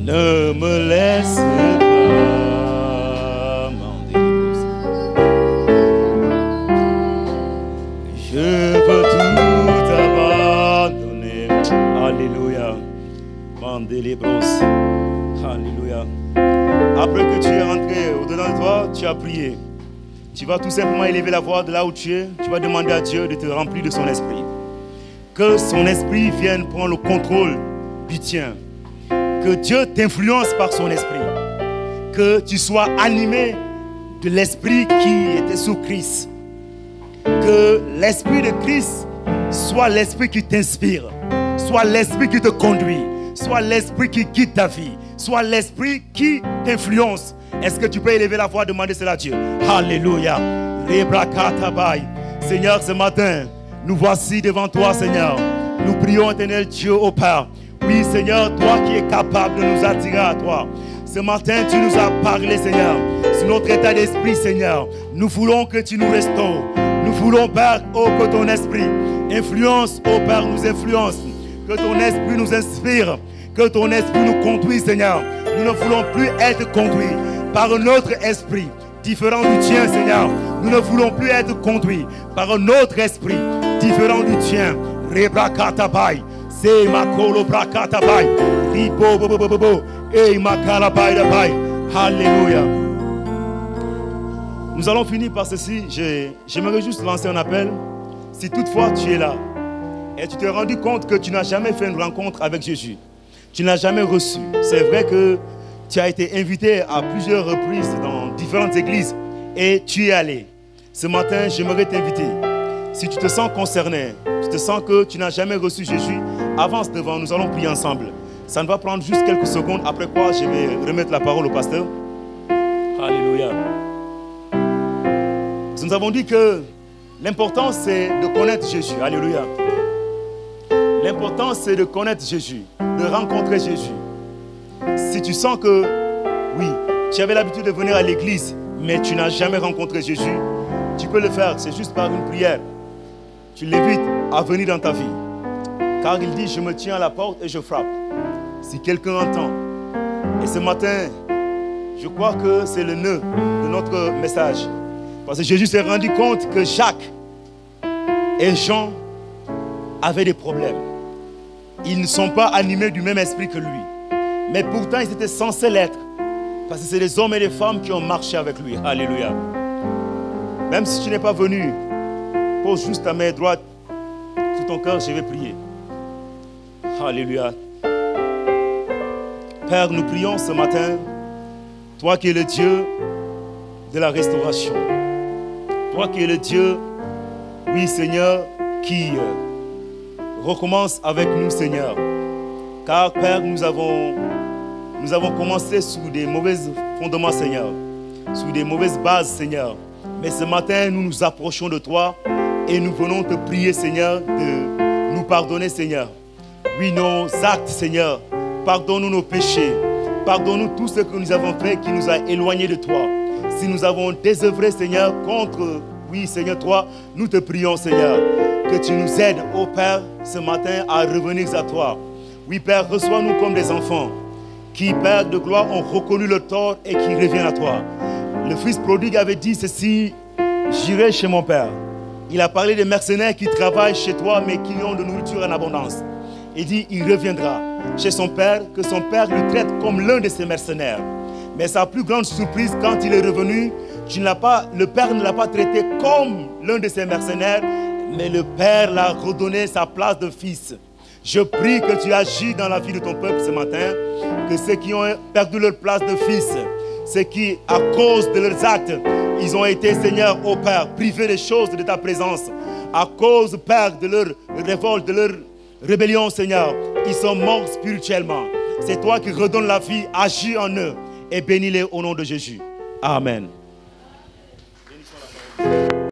Ne me laisse pas m'en délivrer. Célébros. Alléluia. Après que tu es rentré au-dedans de toi, tu as prié. Tu vas tout simplement élever la voix de là où tu es. Tu vas demander à Dieu de te remplir de son esprit. Que son esprit vienne prendre le contrôle du tien. Que Dieu t'influence par son esprit. Que tu sois animé de l'esprit qui était sous Christ. Que l'esprit de Christ soit l'esprit qui t'inspire. Soit l'esprit qui te conduit. Soit l'esprit qui guide ta vie. Soit l'esprit qui t'influence. Est-ce que tu peux élever la voix et demander cela à Dieu? Alléluia. Seigneur, ce matin, nous voici devant toi, Seigneur. Nous prions, éternel Dieu, au Père. Oui, Seigneur, toi qui es capable de nous attirer à toi. Ce matin, tu nous as parlé, Seigneur, sur notre état d'esprit, Seigneur. Nous voulons que tu nous restaures. Nous voulons, Père, que ton esprit influence, Père, nous influence. Que ton esprit nous inspire. Que ton esprit nous conduise, Seigneur. Nous ne voulons plus être conduits par un autre esprit différent du tien, Seigneur. Nous ne voulons plus être conduits par un autre esprit différent du tien. Rebrakatabai, c'est makolo brakatabai, ribo bobobobo, et makalabai dabai. Alléluia. Nous allons finir par ceci. J'aimerais juste lancer un appel. Si toutefois tu es là et tu t'es rendu compte que tu n'as jamais fait une rencontre avec Jésus, tu n'as jamais reçu. C'est vrai que tu as été invité à plusieurs reprises dans différentes églises et tu y es allé. Ce matin, j'aimerais t'inviter. Si tu te sens concerné, tu te sens que tu n'as jamais reçu Jésus, avance devant, nous allons prier ensemble. Ça ne va prendre juste quelques secondes, après quoi je vais remettre la parole au pasteur. Alléluia. Nous avons dit que l'important c'est de connaître Jésus. Alléluia. L'important c'est de connaître Jésus, de rencontrer Jésus. Si tu sens que, oui, tu avais l'habitude de venir à l'église, mais tu n'as jamais rencontré Jésus, tu peux le faire, c'est juste par une prière. Tu l'invites à venir dans ta vie. Car il dit, je me tiens à la porte et je frappe. Si quelqu'un entend. Et ce matin, je crois que c'est le nœud de notre message. Parce que Jésus s'est rendu compte que Jacques et Jean avaient des problèmes. Ils ne sont pas animés du même esprit que lui. Mais pourtant, ils étaient censés l'être. Parce que c'est des hommes et des femmes qui ont marché avec lui. Alléluia. Même si tu n'es pas venu, pose juste ta main droite sur ton cœur, je vais prier. Alléluia. Père, nous prions ce matin, toi qui es le Dieu de la restauration. Toi qui es le Dieu, oui Seigneur, qui recommence avec nous, Seigneur. Car Père, nous avons commencé sous des mauvais fondements, Seigneur. Sous des mauvaises bases, Seigneur. Mais ce matin, nous nous approchons de toi et nous venons te prier, Seigneur, de nous pardonner, Seigneur. Oui, nos actes, Seigneur. Pardonne-nous nos péchés. Pardonne-nous tout ce que nous avons fait qui nous a éloignés de toi. Si nous avons désœuvré, Seigneur, contre, oui, Seigneur, toi, nous te prions, Seigneur, que tu nous aides, ô Père, ce matin à revenir à toi. Oui, Père, reçois-nous comme des enfants qui, Père de gloire, ont reconnu le tort et qui reviennent à toi. Le fils prodigue avait dit ceci, j'irai chez mon Père. Il a parlé des mercenaires qui travaillent chez toi mais qui ont de nourriture en abondance. Il dit, il reviendra chez son Père, que son Père le traite comme l'un de ses mercenaires. Mais sa plus grande surprise, quand il est revenu, le Père ne l'a pas traité comme l'un de ses mercenaires, mais le Père l'a redonné sa place de fils. Je prie que tu agis dans la vie de ton peuple ce matin, que ceux qui ont perdu leur place de fils, ceux qui, à cause de leurs actes, ils ont été, Seigneur, ô Père, privés des choses de ta présence, à cause, Père, de leur révolte, de leur rébellion, Seigneur, ils sont morts spirituellement. C'est toi qui redonnes la vie, agis en eux et bénis-les au nom de Jésus. Amen.